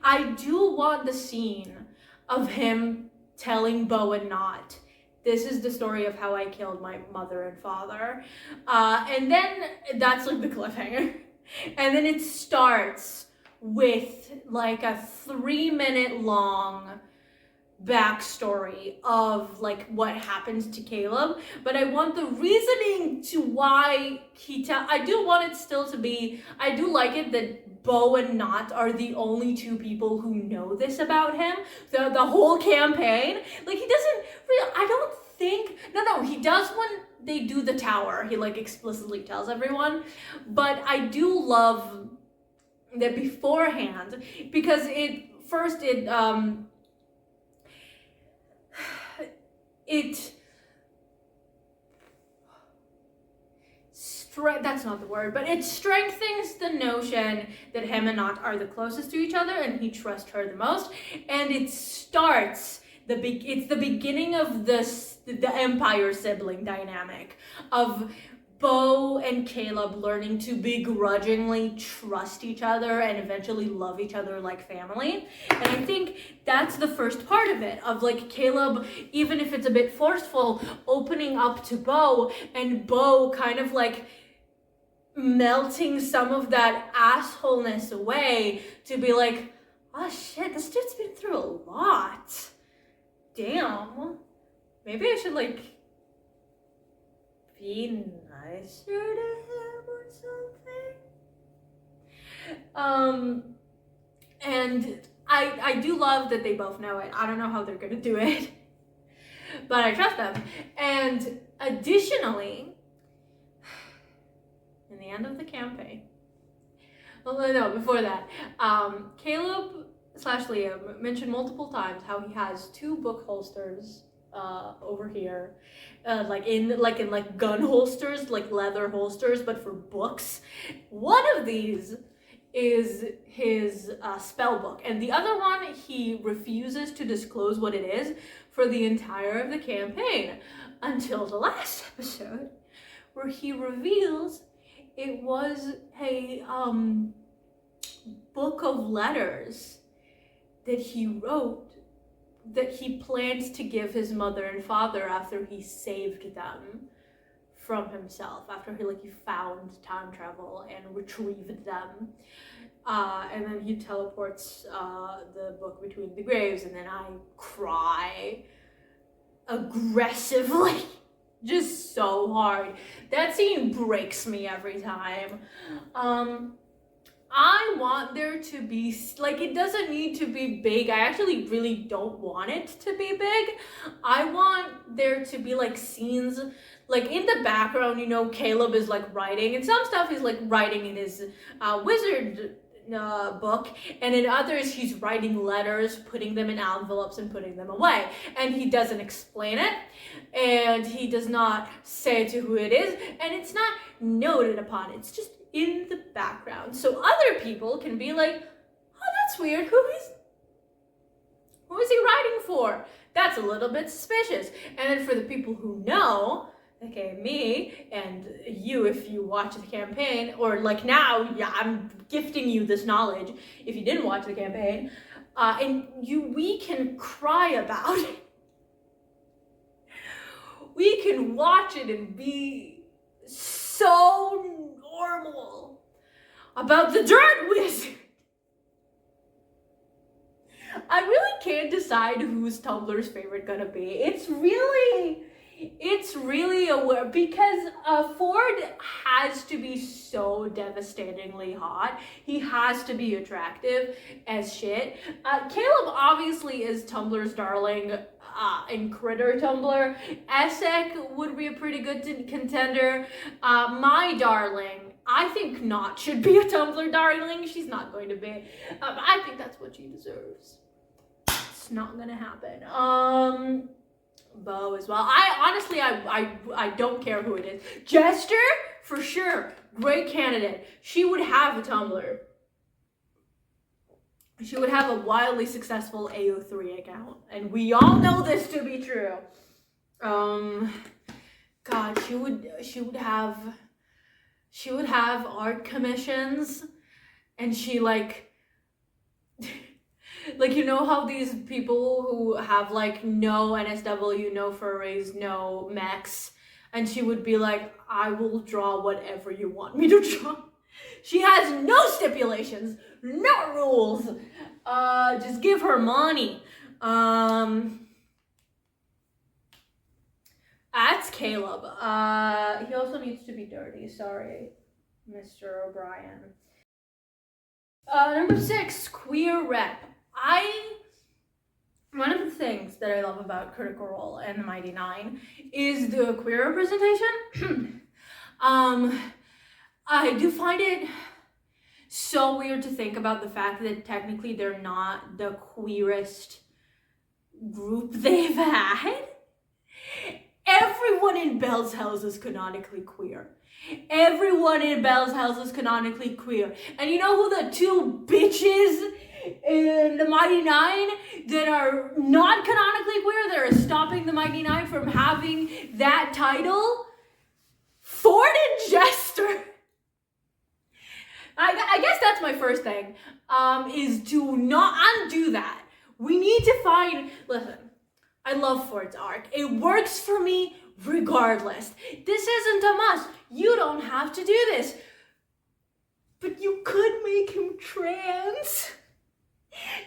I do want the scene of him telling Bo and Not, this is the story of how I killed my mother and father. And then that's like the cliffhanger. And then it starts with like a 3-minute long backstory of like what happens to Caleb. But I want the reasoning to why I do want it still to be, I do like it that Bo and Not are the only 2 people who know this about him. The whole campaign. Like he doesn't really, I don't think, no, he does when they do the tower. He like explicitly tells everyone. But I do love that beforehand, because that's not the word, but it strengthens the notion that him and Not are the closest to each other and he trusts her the most, and it starts it's the beginning of the Empire sibling dynamic of Bo and Caleb learning to begrudgingly trust each other and eventually love each other like family. And I think that's the first part of it, of like Caleb, even if it's a bit forceful, opening up to Bo, and Bo kind of like melting some of that assholeness away to be like, oh shit, this dude's been through a lot. damn, maybe I should like be nicer to him or something. And I do love that they both know it. I don't know how they're gonna do it, but I trust them. And additionally, in the end of the campaign, well, no, before that, Caleb / Liam mentioned multiple times how he has 2 book holsters over here, like in gun holsters, like leather holsters, but for books. One of these is his spell book, and the other one he refuses to disclose what it is for the entire of the campaign until the last episode, where he reveals it was a book of letters that he wrote that he plans to give his mother and father after he saved them from himself, after he found time travel and retrieved them. And then he teleports the book between the graves, and then I cry aggressively, just so hard. That scene breaks me every time. I want there to be, it doesn't need to be big. I actually really don't want it to be big. I want there to be scenes, in the background, Caleb is writing, and some stuff he's writing in his wizard book, and in others he's writing letters, putting them in envelopes and putting them away, and he doesn't explain it, and he does not say to who it is, and it's not noted upon. It's just in the background, so other people can be like, oh, that's weird, who is he writing for? That's a little bit suspicious. And then for the people who know, okay, me and you, if you watch the campaign, or now, yeah, I'm gifting you this knowledge if you didn't watch the campaign, we can cry about it. We can watch it and be so normal about the Dirt Wizard. I really can't decide who's Tumblr's favorite gonna be. It's really because Ford has to be so devastatingly hot. He has to be attractive as shit. Caleb obviously is Tumblr's darling in Critter Tumblr. Essek would be a pretty good contender. My darling, I think Not should be a Tumblr darling. She's not going to be. I think that's what she deserves. It's not gonna happen. Bo as well. I don't care who it is. Jester, for sure, great candidate. She would have a Tumblr. She would have a wildly successful AO3 account, and we all know this to be true. God, she would have art commissions, and she how these people who have no NSW, no furries, no mechs, and she would be like, I will draw whatever you want me to draw. She has no stipulations, no rules. Just give her money. That's Caleb. He also needs to be dirty. Sorry, Mr. O'Brien. Number 6, queer rep. One of the things that I love about Critical Role and the Mighty Nein is the queer representation. I do find it so weird to think about the fact that technically they're not the queerest group they've had. Everyone in Belle's house is canonically queer. Everyone in Belle's house is canonically queer. And you know who the 2 bitches in the Mighty Nein that are not canonically queer, that are stopping the Mighty Nein from having that title? Ford and Jester. I guess that's my first thing, is to not undo that. We need to find, listen, I love Ford's arc. It works for me regardless. This isn't a must. You don't have to do this. But you could make him trans.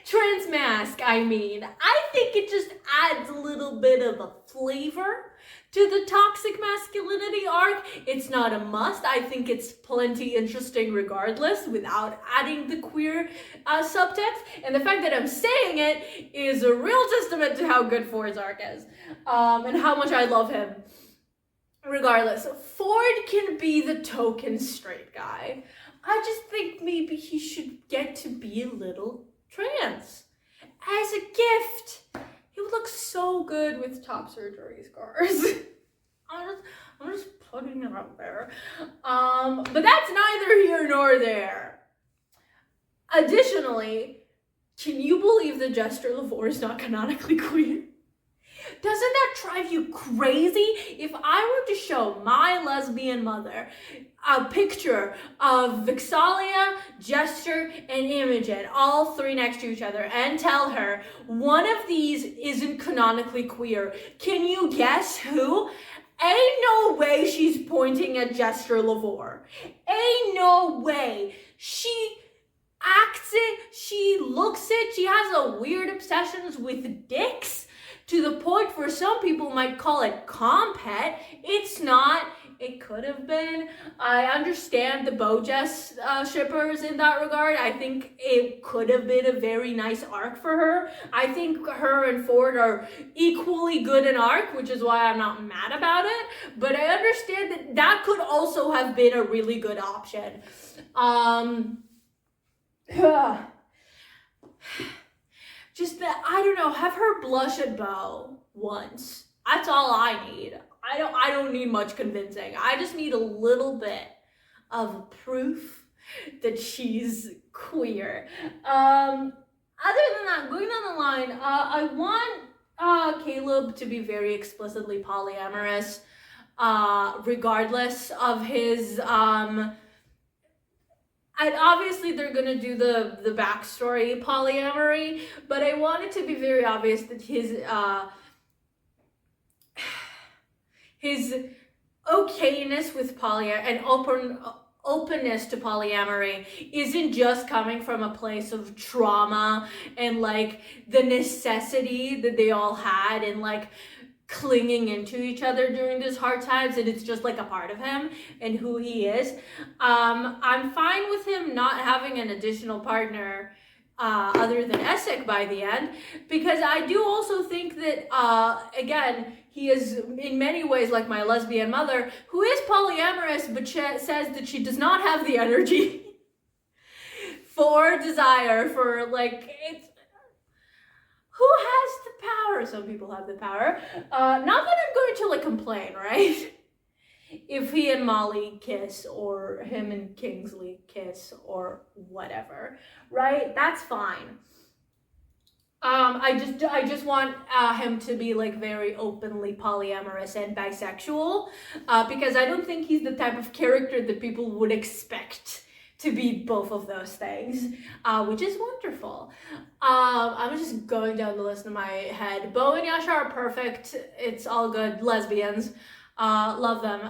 Trans mask, I mean. I think it just adds a little bit of a flavor to the toxic masculinity arc. It's not a must. I think it's plenty interesting regardless without adding the queer subtext. And the fact that I'm saying it is a real testament to how good Ford's arc is and how much I love him. Regardless, Ford can be the token straight guy. I just think maybe he should get to be a little trans as a gift. He would look so good with top surgery scars. I'm just putting it out there. But that's neither here nor there. Additionally, can you believe that Jester LaVore is not canonically queer? Doesn't that drive you crazy? If I were to show my lesbian mother a picture of Vixalia, Jester, and Imogen, all three next to each other, and tell her one of these isn't canonically queer, can you guess who? Ain't no way she's pointing at Jester LaVore. Ain't no way. She acts it, she looks it, she has a weird obsessions with dicks, to the point where some people might call it compet. It's not. It could have been. I understand the Bojess shippers in that regard. I think it could have been a very nice arc for her. I think her and Ford are equally good in arc, which is why I'm not mad about it. But I understand that that could also have been a really good option. Just that, I don't know, have her blush at Bo once. That's all I need. I don't need much convincing. I just need a little bit of proof that she's queer. Other than that, going down the line, I want Caleb to be very explicitly polyamorous, regardless of his and obviously they're gonna do the backstory polyamory, but I want it to be very obvious that his okayness with and openness to polyamory isn't just coming from a place of trauma and like the necessity that they all had and like clinging into each other during these hard times, and it's just like a part of him and who he is. I'm fine with him not having an additional partner other than Essek by the end, because I do also think that again, he is in many ways like my lesbian mother, who is polyamorous but says that she does not have the energy for desire, for like it's who has the power? Some people have the power. Not that I'm going to like complain, right? If he and Molly kiss, or him and Kingsley kiss, or whatever, right? That's fine. I just want him to be like very openly polyamorous and bisexual, because I don't think he's the type of character that people would expect to be both of those things, which is wonderful. I'm just going down the list in my head. Bo and Yasha are perfect. It's all good. Lesbians. Love them.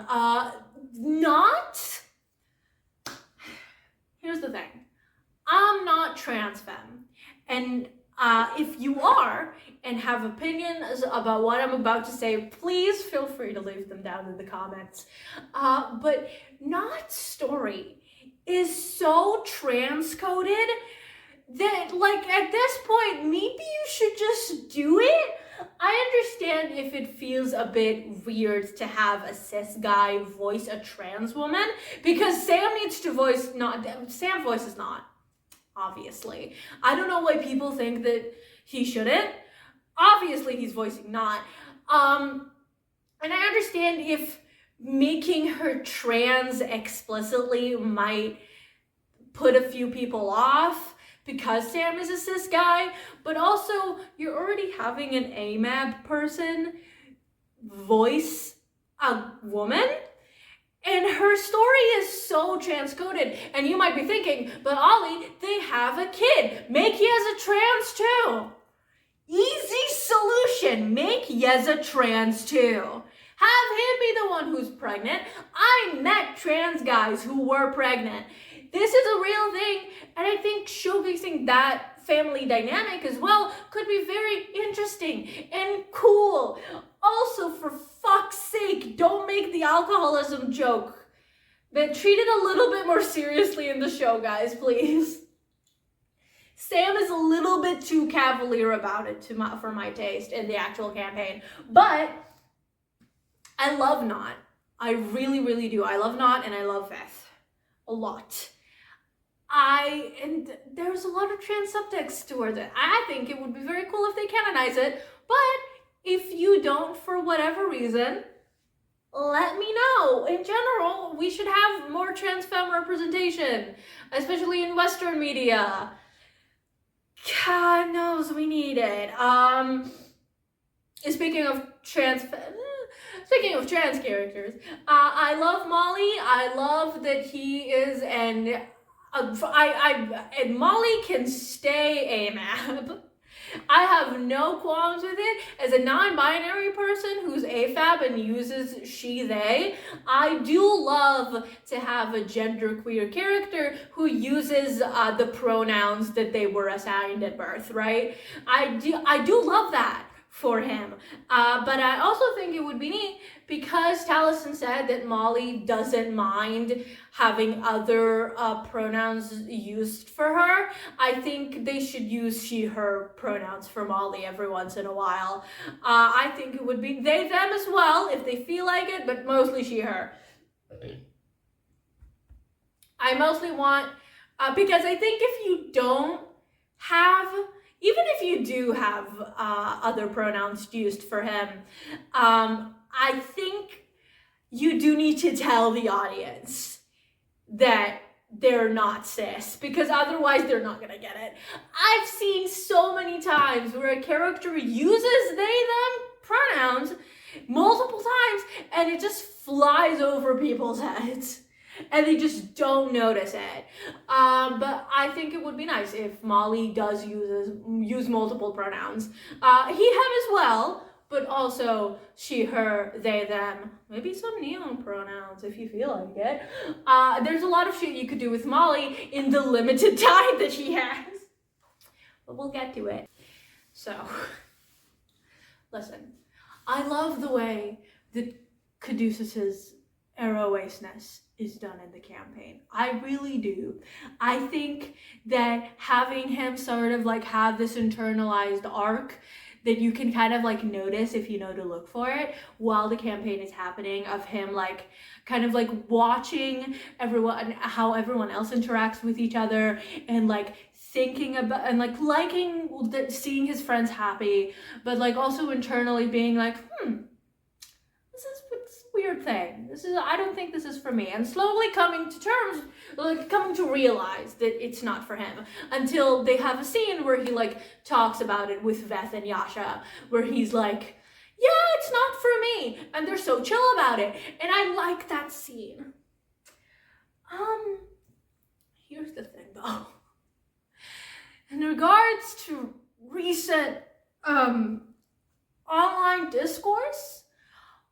Here's the thing. I'm not trans femme. And if you are and have opinions about what I'm about to say, please feel free to leave them down in the comments. But Not's story is so transcoded that like at this point maybe you should just do it. I understand if it feels a bit weird to have a cis guy voice a trans woman, because Sam needs to voice Sam voices not, obviously. I don't know why people think that he shouldn't. Obviously he's voicing not. And I understand if making her trans explicitly might put a few people off because Sam is a cis guy, but also you're already having an AMAB person voice a woman, and her story is so transcoded. And you might be thinking, but Ollie, they have a kid. Make Yeza trans too. Easy solution. Make Yeza trans too. Have him be the one who's pregnant. I met trans guys who were pregnant. This is a real thing, and I think showcasing that family dynamic as well could be very interesting and cool. Also, for fuck's sake, don't make the alcoholism joke. But treat it a little bit more seriously in the show, guys, please. Sam is a little bit too cavalier about it for my taste in the actual campaign. But I love Not. I really, really do. I love Not and I love Veth a lot. And there's a lot of trans subtext towards it. I think it would be very cool if they canonize it. But if you don't, for whatever reason, let me know. In general, we should have more trans femme representation, especially in Western media. God knows we need it. Speaking of trans characters, I love Molly. I love that he is and Molly can stay AMAB. I have no qualms with it. As a non-binary person who's AFAB and uses she, they, I do love to have a genderqueer character who uses the pronouns that they were assigned at birth, right? I do love that for him. But I also think it would be neat because Taliesin said that Molly doesn't mind having other pronouns used for her. I think they should use she, her pronouns for Molly every once in a while. I think it would be they, them as well if they feel like it, but mostly she, her. I mostly want, because I think if you don't have, even if you do have other pronouns used for him, I think you do need to tell the audience that they're not cis, because otherwise they're not gonna get it. I've seen so many times where a character uses they, them pronouns multiple times and it just flies over people's heads and they just don't notice it. But I think it would be nice if Molly does use multiple pronouns. He, him as well, but also she, her, they, them. Maybe some neon pronouns if you feel like it. There's a lot of shit you could do with Molly in the limited time that she has. But we'll get to it. So, listen. I love the way that Caduceus's arrow-aceness is done in the campaign. I really do. I think that having him sort of like have this internalized arc that you can kind of like notice if you know to look for it while the campaign is happening, of him like kind of like watching everyone, how everyone else interacts with each other, and like thinking about and like liking that, seeing his friends happy, but like also internally being like, this is a weird thing. I don't think this is for me. And slowly coming to terms, like coming to realize that it's not for him, until they have a scene where he like talks about it with Veth and Yasha, where he's like, yeah, it's not for me. And they're so chill about it. And I like that scene. Here's the thing though. In regards to recent online discourse,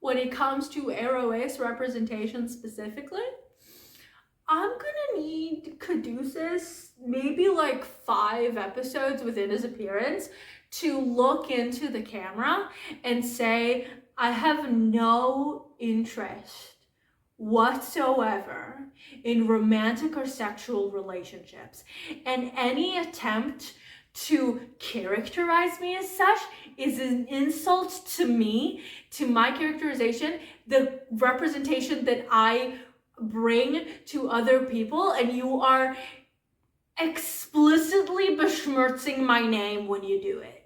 when it comes to Arrow-Ace representation specifically, I'm gonna need Caduceus maybe like 5 episodes within his appearance to look into the camera and say, I have no interest whatsoever in romantic or sexual relationships, and any attempt to characterize me as such is an insult to me, to my characterization, the representation that I bring to other people, and you are explicitly besmirching my name when you do it.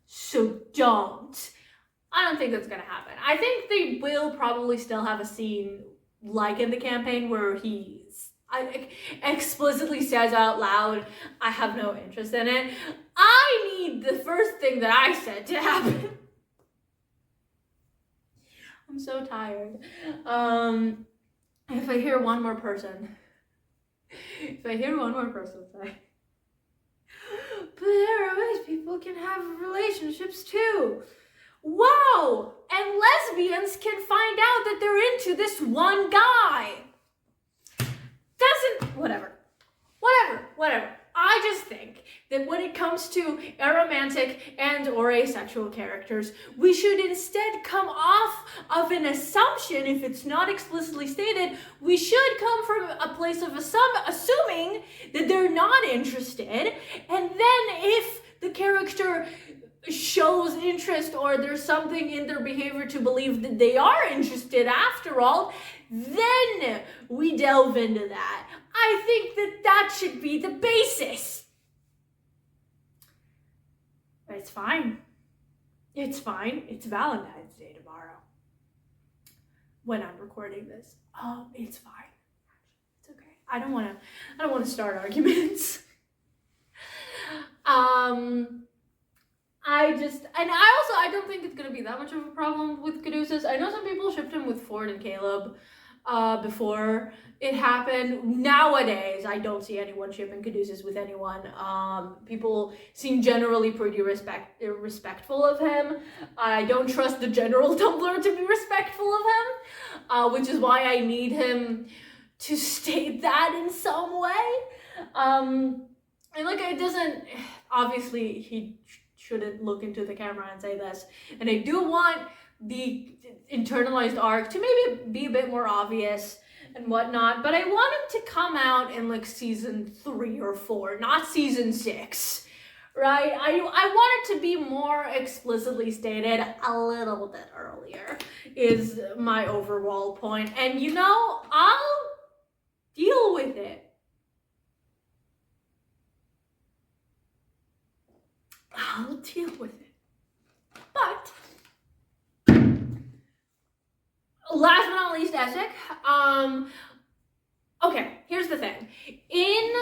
So don't. I don't think that's gonna happen. I think they will probably still have a scene like in the campaign where he explicitly says out loud, I have no interest in it. I need the first thing that I said to happen. I'm so tired. If I hear one more person say, but Arrow-Ace people can have relationships too. Wow! And lesbians can find out that they're into this one guy. Whatever. whatever. I just think that when it comes to aromantic and or asexual characters, we should instead come off of an assumption, if it's not explicitly stated, we should come from a place of assuming that they're not interested, and then if the character shows interest or there's something in their behavior to believe that they are interested after all, then we delve into that. I think that should be the basis. But it's fine. It's fine. It's Valentine's Day tomorrow when I'm recording this. It's fine. It's okay. I don't want to start arguments. I don't think it's going to be that much of a problem with Caduceus. I know some people shipped him with Ford and Caleb before it happened. Nowadays, I don't see anyone shipping Caduceus with anyone. People seem generally pretty respectful of him. I don't trust the general Tumblr to be respectful of him, which is why I need him to state that in some way. And like, it doesn't, obviously he shouldn't look into the camera and say this, and I do want the internalized arc to maybe be a bit more obvious and whatnot, but I want him to come out in like season 3 or 4, not season 6, right? I want it to be more explicitly stated a little bit earlier is my overall point, and you know, I'll deal with it. I'll deal with it. But last but not least, Essek. Okay, here's the thing. In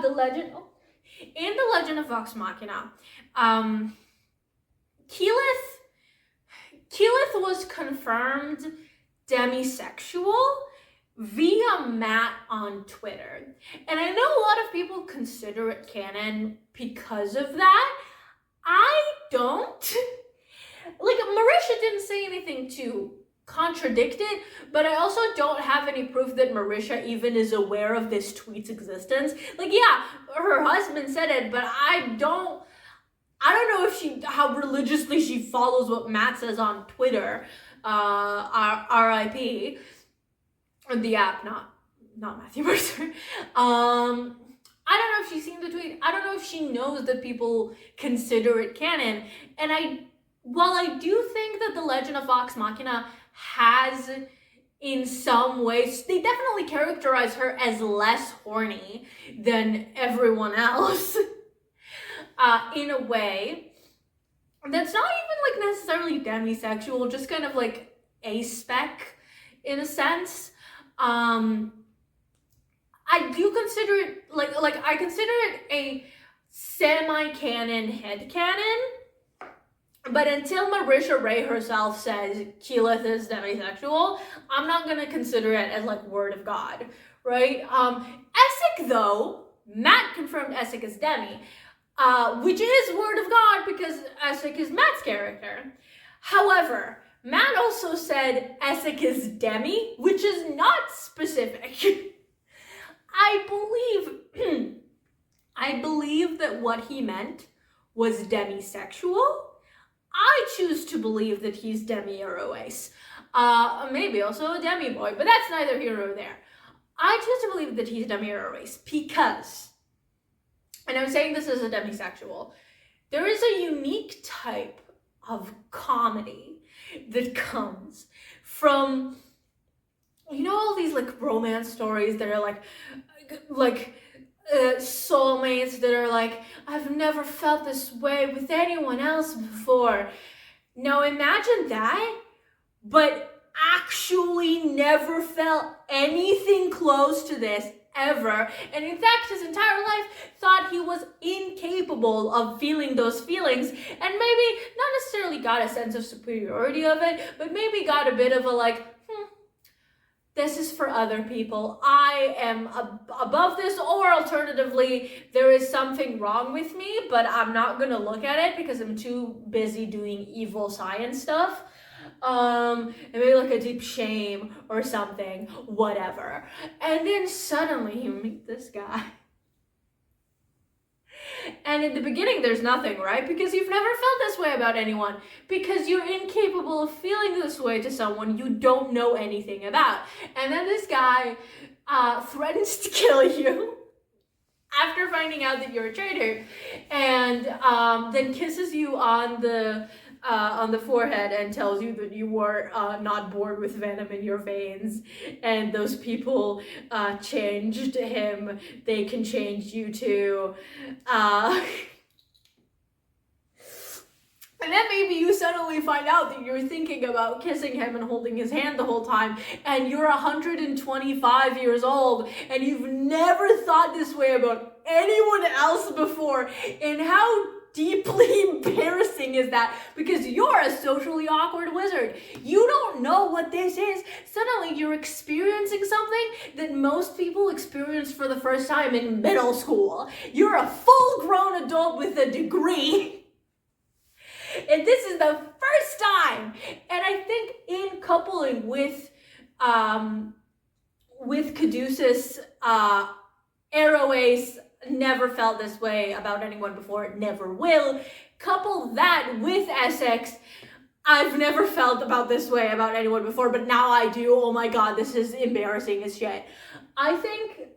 the Legend of Vox Machina, Keyleth was confirmed demisexual via Matt on Twitter. And I know a lot of people consider it canon because of that. I don't. Like, Marisha didn't say anything to contradict it, but I also don't have any proof that Marisha even is aware of this tweet's existence. Like, yeah, her husband said it, but I don't know how religiously she follows what Matt says on Twitter. R.I.P. The app, not Matthew Mercer. I don't know if she's seen the tweet. I don't know if she knows that people consider it canon. And while I do think that the Legend of Vox Machina has, in some ways, they definitely characterize her as less horny than everyone else. In a way that's not even like necessarily demisexual, just kind of like a-spec in a sense. I do consider it like I consider it a semi-canon headcanon, but until Marisha Ray herself says Keyleth is demisexual, I'm not gonna consider it as like word of God, right? Essek though, Matt confirmed Essek as demi, which is word of God because Essek is Matt's character. However, Matt also said Essek is demi, which is not specific. I believe that what he meant was demisexual. I choose to believe that he's demi or oace. Maybe also a demi boy, but that's neither here nor there. I choose to believe that he's demi or oace because, and I'm saying this as a demisexual, there is a unique type of comedy that comes from, you know, all these like romance stories that are like soulmates that are like, I've never felt this way with anyone else before. Now imagine that, but actually never felt anything close to this ever, and in fact his entire life thought he was incapable of feeling those feelings, and maybe not necessarily got a sense of superiority of it, but maybe got a bit of a like, this is for other people. I am above this, or alternatively, there is something wrong with me, but I'm not gonna look at it because I'm too busy doing evil science stuff. And maybe like a deep shame or something, whatever. And then suddenly you meet this guy And in the beginning, there's nothing, right? Because you've never felt this way about anyone. Because you're incapable of feeling this way to someone you don't know anything about. And then this guy threatens to kill you after finding out that you're a traitor, and then kisses you on the forehead and tells you that you were not born with venom in your veins, and those people changed him. They can change you too. And then maybe you suddenly find out that you're thinking about kissing him and holding his hand the whole time, and you're 125 years old, and you've never thought this way about anyone else before. And how deeply embarrassing is that? Because you're a socially awkward wizard. You don't know what this is. Suddenly you're experiencing something that most people experience for the first time in middle school. You're a full-grown adult with a degree. And this is the first time. And I think in coupling with Caduceus, Arrow Ace never felt this way about anyone before, never will. Couple that with Essex, I've never felt about this way about anyone before, but now I do. Oh my god, this is embarrassing as shit. I think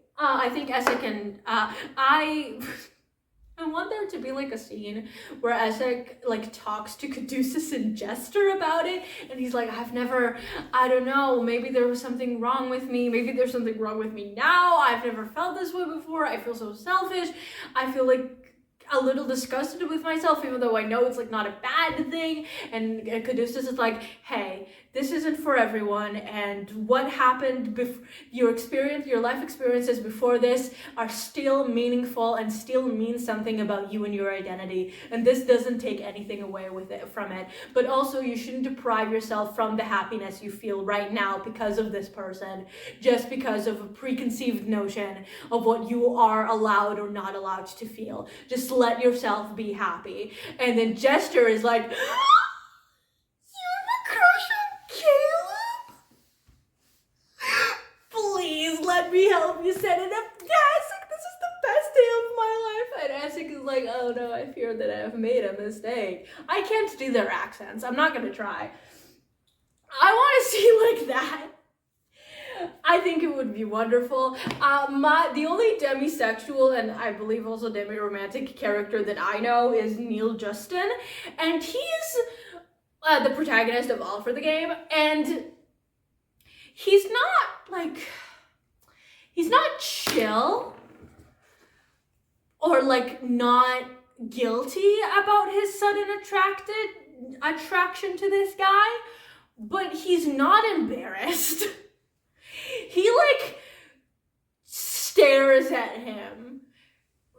Essex and I want there to be like a scene where Essex like talks to Caduceus and Jester about it, and he's like, I don't know, maybe there was something wrong with me, maybe there's something wrong with me now, I've never felt this way before, I feel so selfish, I feel like a little disgusted with myself, even though I know it's like not a bad thing. And Caduceus is like, hey, this isn't for everyone, and what happened your life experiences before this are still meaningful and still mean something about you and your identity, and this doesn't take anything away from it. But also, you shouldn't deprive yourself from the happiness you feel right now because of this person, just because of a preconceived notion of what you are allowed or not allowed to feel. Just let yourself be happy. And then Jester is like, you have a crush on Caleb? Please let me help you set it up. Yes, this is the best day of my life. And Essex is like, oh no, I fear that I have made a mistake. I can't do their accents. I'm not gonna try. I want to see like that. I think it would be wonderful. The only demisexual and I believe also demi-romantic character that I know is Neil Justin, and he's the protagonist of All for the Game, and he's not chill or like not guilty about his sudden attraction to this guy, but he's not embarrassed. He like stares at him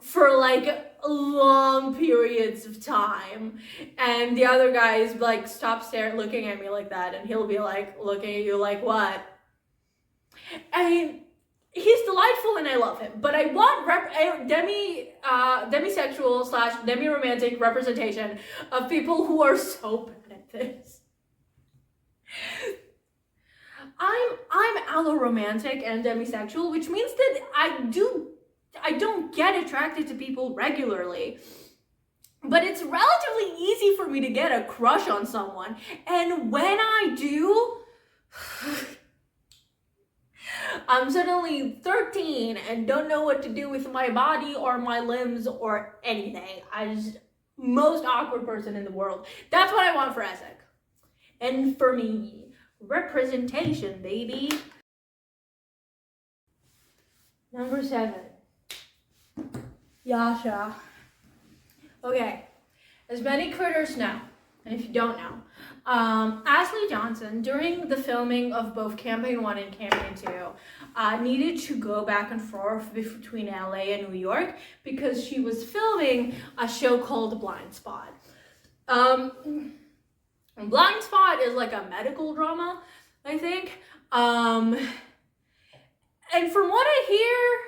for like long periods of time, and the other guy is like, stop looking at me like that, and he'll be like looking at you like, what? I mean, he's delightful and I love him, but I want demisexual / demi-romantic representation of people who are so bad at this. I'm alloromantic and demisexual, which means that I don't get attracted to people regularly. But it's relatively easy for me to get a crush on someone. And when I do, I'm suddenly 13 and don't know what to do with my body or my limbs or anything. I'm just most awkward person in the world. That's what I want for Essex. And for me. Representation, baby. Number 7. Yasha. Okay, as many critters know, and if you don't know, Ashley Johnson, during the filming of both Campaign 1 and Campaign 2, needed to go back and forth between LA and New York because she was filming a show called Blind Spot. Blind Spot is like a medical drama, I think. And from what I hear,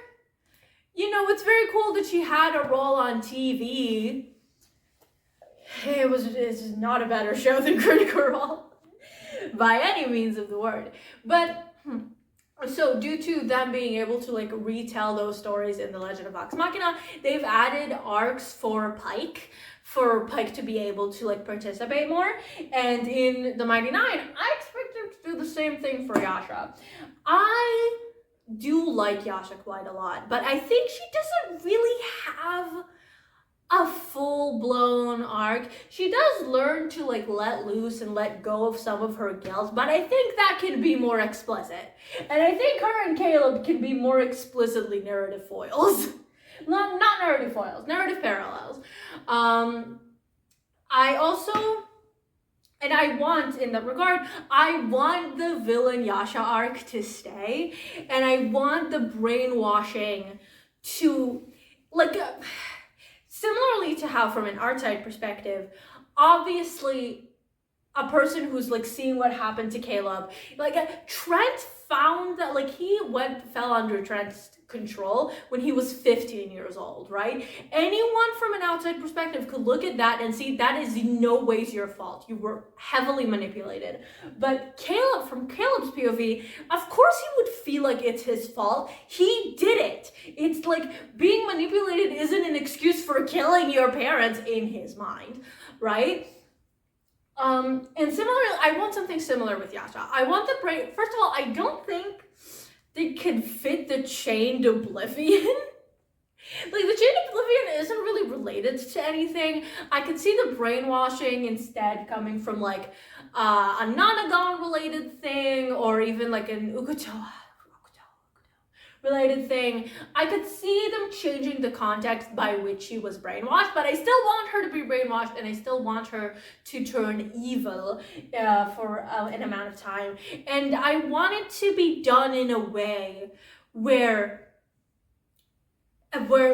it's very cool that she had a role on TV. It's not a better show than Critical Role by any means of the word. But So due to them being able to like retell those stories in The Legend of Vox Machina, they've added arcs for Pike to be able to like participate more. And in the Mighty Nein, I expect them to do the same thing for Yasha. I do like Yasha quite a lot, but I think she doesn't really have a full-blown arc. She does learn to like let loose and let go of some of her guilt, but I think that can be more explicit. And I think her and Caleb can be more explicitly narrative foils. Not narrative foils, narrative parallels. I also, and I want, in that regard, I want the villain Yasha arc to stay, and I want the brainwashing to, like, similarly to how, from an art side perspective, obviously, a person who's like seeing what happened to Caleb, like Trent found that like he fell under Trent's control when he was 15 years old, right? Anyone from an outside perspective could look at that and see that is in no ways your fault. You were heavily manipulated. But Caleb, from Caleb's POV, of course he would feel like it's his fault. He did it. It's like being manipulated isn't an excuse for killing your parents in his mind, right? And similarly, I want something similar with Yasha. I want the brain. First of all, I don't think they can fit the chained oblivion. Like, the chained oblivion isn't really related to anything. I could see the brainwashing instead coming from like a Nanagon related thing, or even like an Ukuto related thing. I could see them changing the context by which she was brainwashed, but I still want her to be brainwashed, and I still want her to turn evil for an amount of time. And I want it to be done in a way where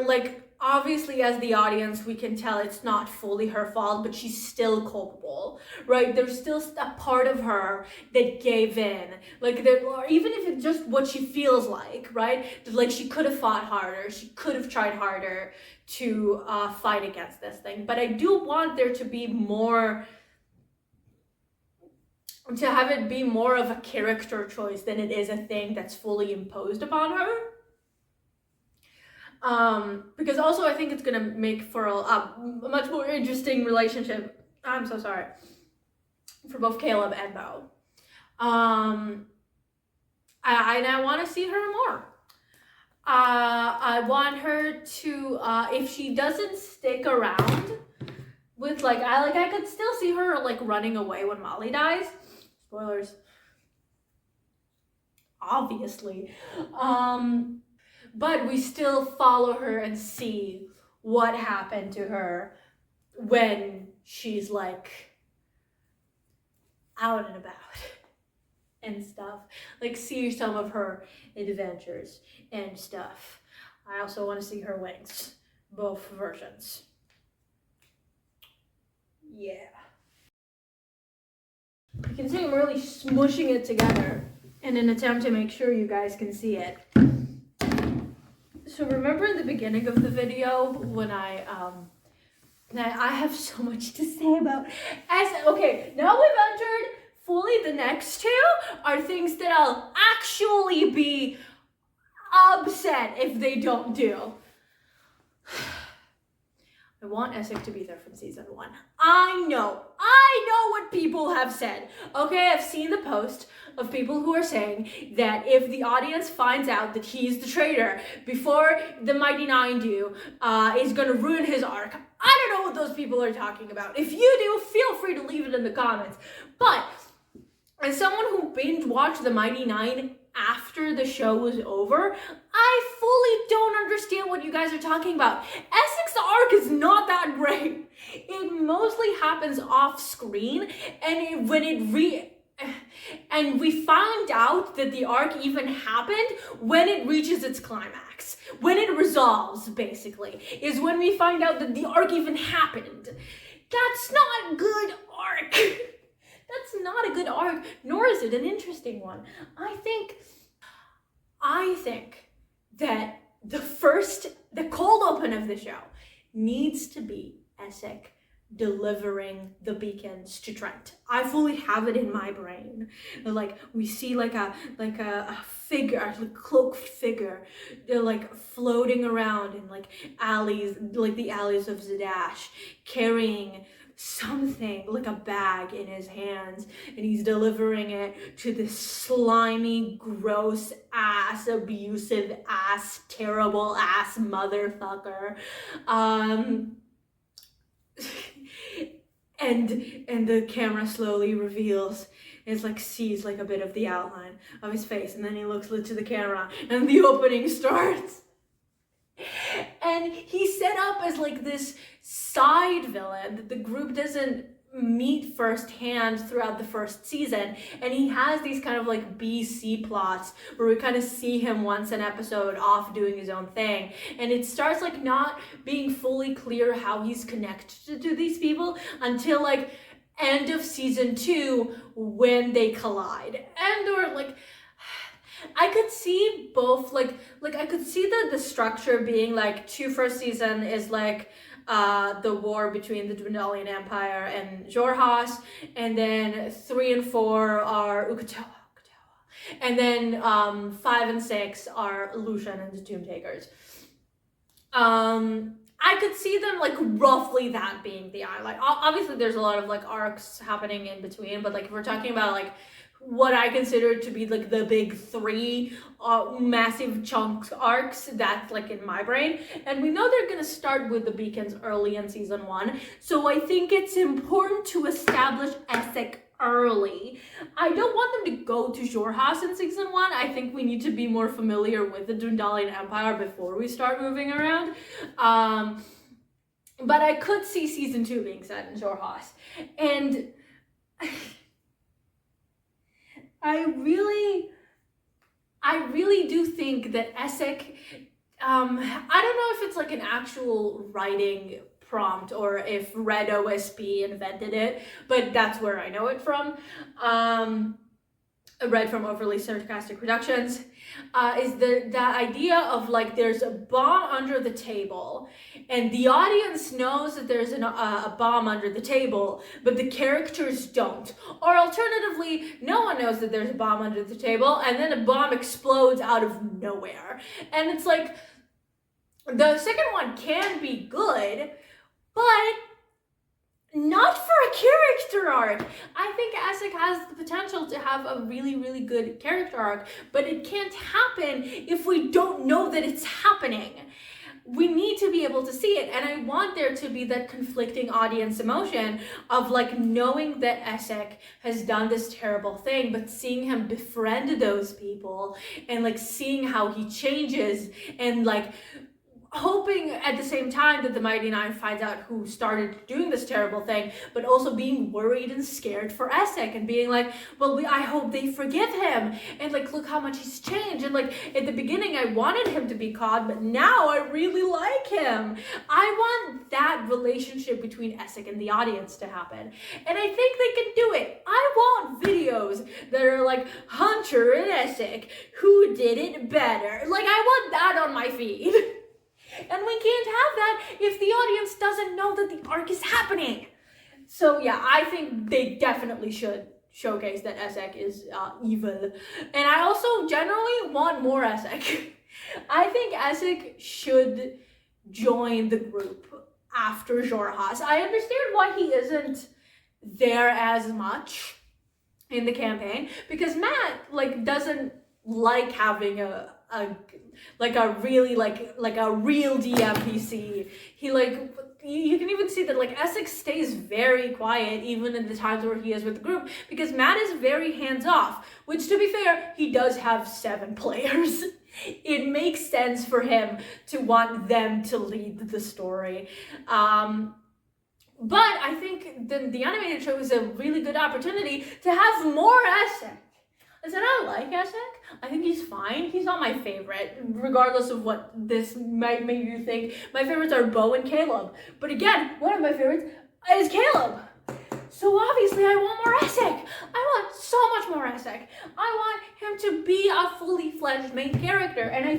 like, obviously as the audience we can tell it's not fully her fault, but she's still culpable, right? There's still a part of her that gave in, like, there, or even if it's just what she feels like, right? Like, she could have fought harder, she could have tried harder to fight against this thing. But I do want there to be more, to have it be more of a character choice than it is a thing that's fully imposed upon her. Because also I think it's gonna make for a much more interesting relationship. I'm so sorry. For both Caleb and Bo. I want to see her more. I want her to, if she doesn't stick around with I could still see her like running away when Molly dies. Spoilers. Obviously. But we still follow her and see what happened to her when she's like out and about and stuff. Like, see some of her adventures and stuff. I also want to see her wings. Both versions. Yeah. You can see I'm really smushing it together in an attempt to make sure you guys can see it. So remember in the beginning of the video when I have so much to say about okay, now we've entered fully the next two are things that I'll actually be upset if they don't do. I want Essek to be there from season 1. I know what people have said. Okay, I've seen the post of people who are saying that if the audience finds out that he's the traitor before the Mighty Nein do, is gonna ruin his arc. I don't know what those people are talking about. If you do, feel free to leave it in the comments. But as someone who binge watched the Mighty Nein after the show was over, I fully don't understand what you guys are talking about. Essek's arc is not that great. It mostly happens off screen, and we found out that the arc even happened when it reaches its climax. When it resolves, basically, is when we find out that the arc even happened. That's not good arc. That's not a good arc, nor is it an interesting one. I think that the cold open of the show needs to be Essek delivering the beacons to Trent. I fully have it in my brain. Like we see like a figure, a cloaked figure, like floating around in like alleys, like the alleys of Zadash, carrying something like a bag in his hands, and he's delivering it to this slimy, gross ass, abusive ass, terrible ass motherfucker. And the camera slowly reveals, it's like sees like a bit of the outline of his face, and then he looks to the camera and the opening starts. And he's set up as like this side villain that the group doesn't meet firsthand throughout the first season, and he has these kind of like BC plots where we kind of see him once an episode off doing his own thing, and it starts like not being fully clear how he's connected to these people until like end of season 2 when they collide. And or like I could see both, like I could see the structure being like 2 first season is like the war between the Dwendalian Empire and Xhorhas, and then 3 and 4 are Uk'otoa, and then 5 and 6 are Lucian and the Tomb Takers. I could see them like roughly that being the eye. Like obviously there's a lot of like arcs happening in between, but like if we're talking about like what I consider to be like the big 3 massive chunks arcs, that's like in my brain. And we know they're gonna start with the beacons early in season 1, so I think it's important to establish Essek early. I don't want them to go to Xhorhas in season 1. I think we need to be more familiar with the Dwendalian Empire before we start moving around. But I could see season 2 being set in Xhorhas. And I really do think that Essek, I don't know if it's like an actual writing prompt or if Red OSP invented it, but that's where I know it from. Read from Overly Sarcastic Productions, is the idea of like there's a bomb under the table and the audience knows that there's a bomb under the table, but the characters don't. Or alternatively, no one knows that there's a bomb under the table and then a bomb explodes out of nowhere. And it's like, the second one can be good, but not for a character arc. I think Essek has the potential to have a really, really good character arc, but it can't happen if we don't know that it's happening. We need to be able to see it, and I want there to be that conflicting audience emotion of like knowing that Essek has done this terrible thing, but seeing him befriend those people and like seeing how he changes, and like hoping at the same time that the Mighty Nein finds out who started doing this terrible thing, but also being worried and scared for Essek and being like, well, I hope they forgive him, and like look how much he's changed, and like at the beginning I wanted him to be caught, but now I really like him. I want that relationship between Essek and the audience to happen, and I think they can do it. I want videos that are like Hunter and Essek, who did it better. Like I want that on my feed. And we can't have that if the audience doesn't know that the arc is happening. So yeah, I think they definitely should showcase that Essek is evil. And I also generally want more Essek. I think Essek should join the group after Xhorhas. I understand why he isn't there as much in the campaign, because Matt like doesn't like having a real DMPC. He like, you can even see that like Essek stays very quiet even in the times where he is with the group, because Matt is very hands off, which to be fair, he does have 7 players. It makes sense for him to want them to lead the story. But I think the animated show is a really good opportunity to have more Essek. Listen, I like Essek. I think he's fine. He's not my favorite, regardless of what this might make you think. My favorites are Bo and Caleb. But again, one of my favorites is Caleb. So obviously I want more Essek. I want so much more Essek. I want him to be a fully fledged main character. And I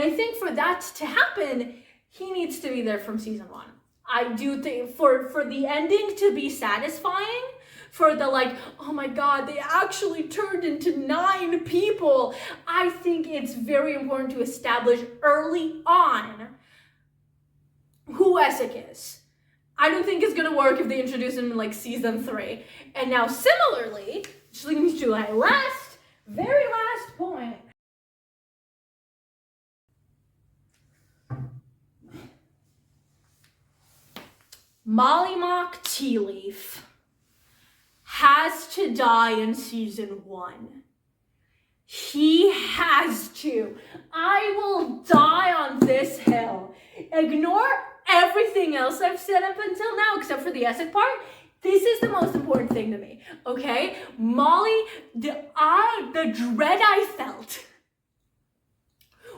think for that to happen, he needs to be there from season 1. I do think for the ending to be satisfying, for the like, oh my god, they actually turned into 9 people, I think it's very important to establish early on who Essek is. I don't think it's gonna work if they introduce him in like season 3. And now similarly, which leads to my very last point. Molly Tea Leaf has to die in season 1. He has to. I will die on this hill. Ignore everything else I've said up until now, except for the Essek part. This is the most important thing to me, okay? Molly, the dread I felt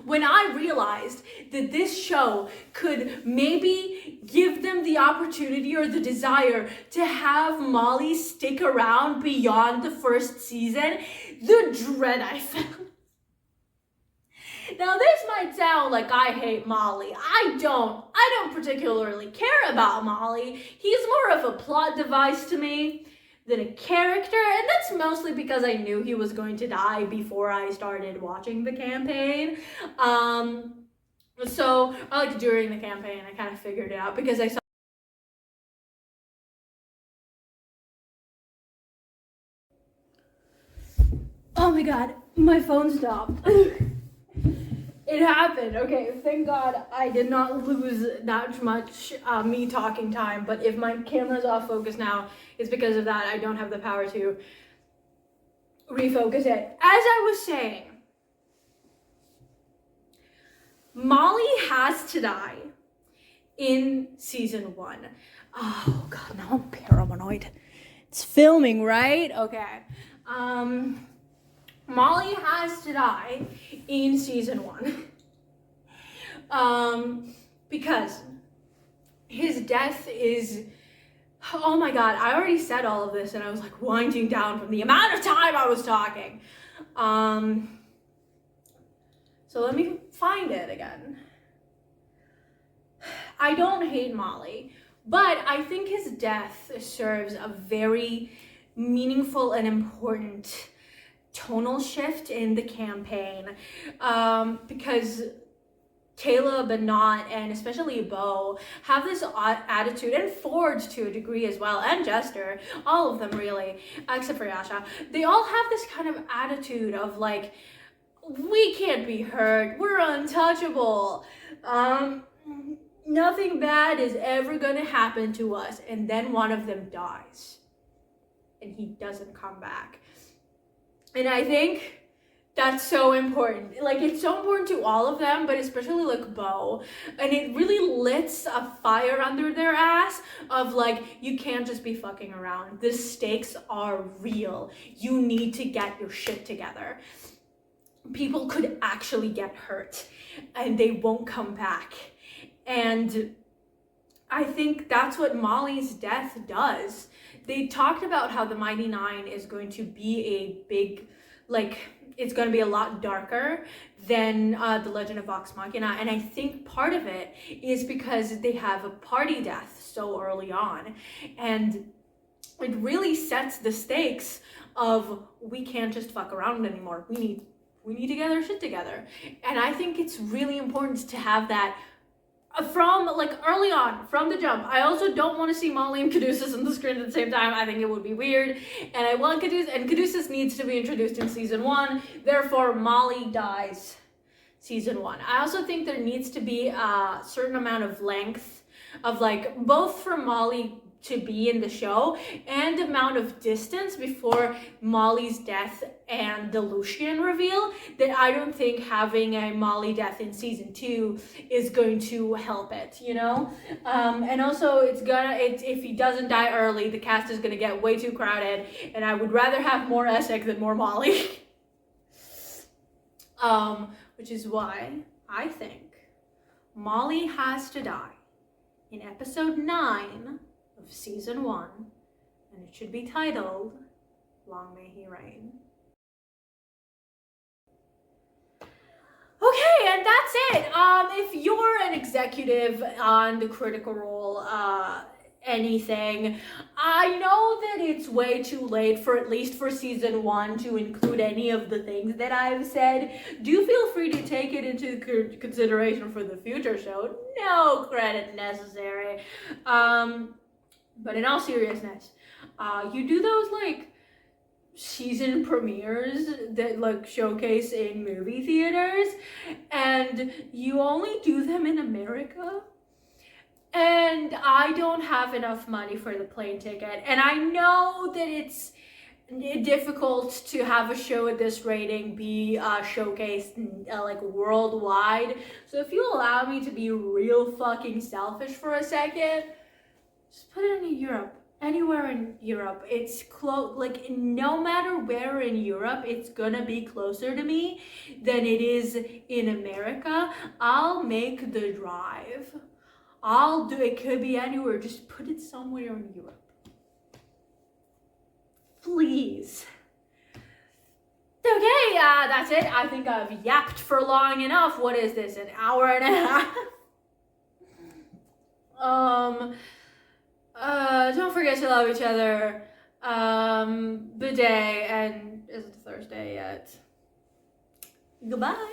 when I realized that this show could maybe give them the opportunity or the desire to have Molly stick around beyond the first season, the dread I felt. Now this might sound like I hate Molly. I don't particularly care about Molly. He's more of a plot device to me than a character, and that's mostly because I knew he was going to die before I started watching the campaign. So like during the campaign, I kind of figured it out because I saw. Oh my god, my phone stopped. It happened. Okay, thank God I did not lose that much me talking time, but if my camera's off focus now, it's because of that. I don't have the power to refocus it. As I was saying, Molly has to die in season 1. Oh God, now I'm paranoid. It's filming, right? Okay. Molly has to die in season 1. Because his death is, oh my God, I already said all of this and I was like winding down from the amount of time I was talking. So let me find it again. I don't hate Molly, but I think his death serves a very meaningful and important tonal shift in the campaign, because Caleb and Not, and especially Bo, have this attitude, and Forge to a degree as well, and Jester, all of them really, except for Yasha. They all have this kind of attitude of like, we can't be hurt, we're untouchable, nothing bad is ever gonna happen to us, and then one of them dies, and he doesn't come back. And I think that's so important. Like, it's so important to all of them, but especially like Bo. And it really lights a fire under their ass of like, you can't just be fucking around. The stakes are real. You need to get your shit together. People could actually get hurt and they won't come back. And I think that's what Molly's death does. They talked about how the Mighty Nein is going to be a big, like, it's going to be a lot darker than the Legend of Vox Machina. And I think part of it is because they have a party death so early on. And it really sets the stakes of, we can't just fuck around anymore. We need to get our shit together. And I think it's really important to have that from like early on, from the jump. I also don't want to see Molly and Caduceus on the screen at the same time. I think it would be weird. And I want Caduceus, and Caduceus needs to be introduced in season 1. Therefore, Molly dies season 1. I also think there needs to be a certain amount of length of like, both for Molly to be in the show and amount of distance before Molly's death and the Lucian reveal, that I don't think having a Molly death in season 2 is going to help it, you know? And also if he doesn't die early, the cast is gonna get way too crowded, and I would rather have more Essek than more Molly. Which is why I think Molly has to die in episode 9 of season 1, and it should be titled Long May He Reign. Okay, and that's it. If you're an executive executive on the Critical Role anything. I know that it's way too late for at least for season 1 to include any of the things that I've said. Do feel free to take it into consideration for the future show. No credit necessary. But in all seriousness, you do those like season premieres that like showcase in movie theaters, and you only do them in America. And I don't have enough money for the plane ticket. And I know that it's difficult to have a show at this rating be showcased like worldwide. So if you allow me to be real fucking selfish for a second, just put it in Europe. Anywhere in Europe. It's close, like no matter where in Europe, it's gonna be closer to me than it is in America. I'll make the drive. I'll do it. Could be anywhere. Just put it somewhere in Europe. Please. Okay, that's it. I think I've yapped for long enough. What is this? An hour and a half? Don't forget to love each other. Bidet, and is it Thursday yet? Goodbye.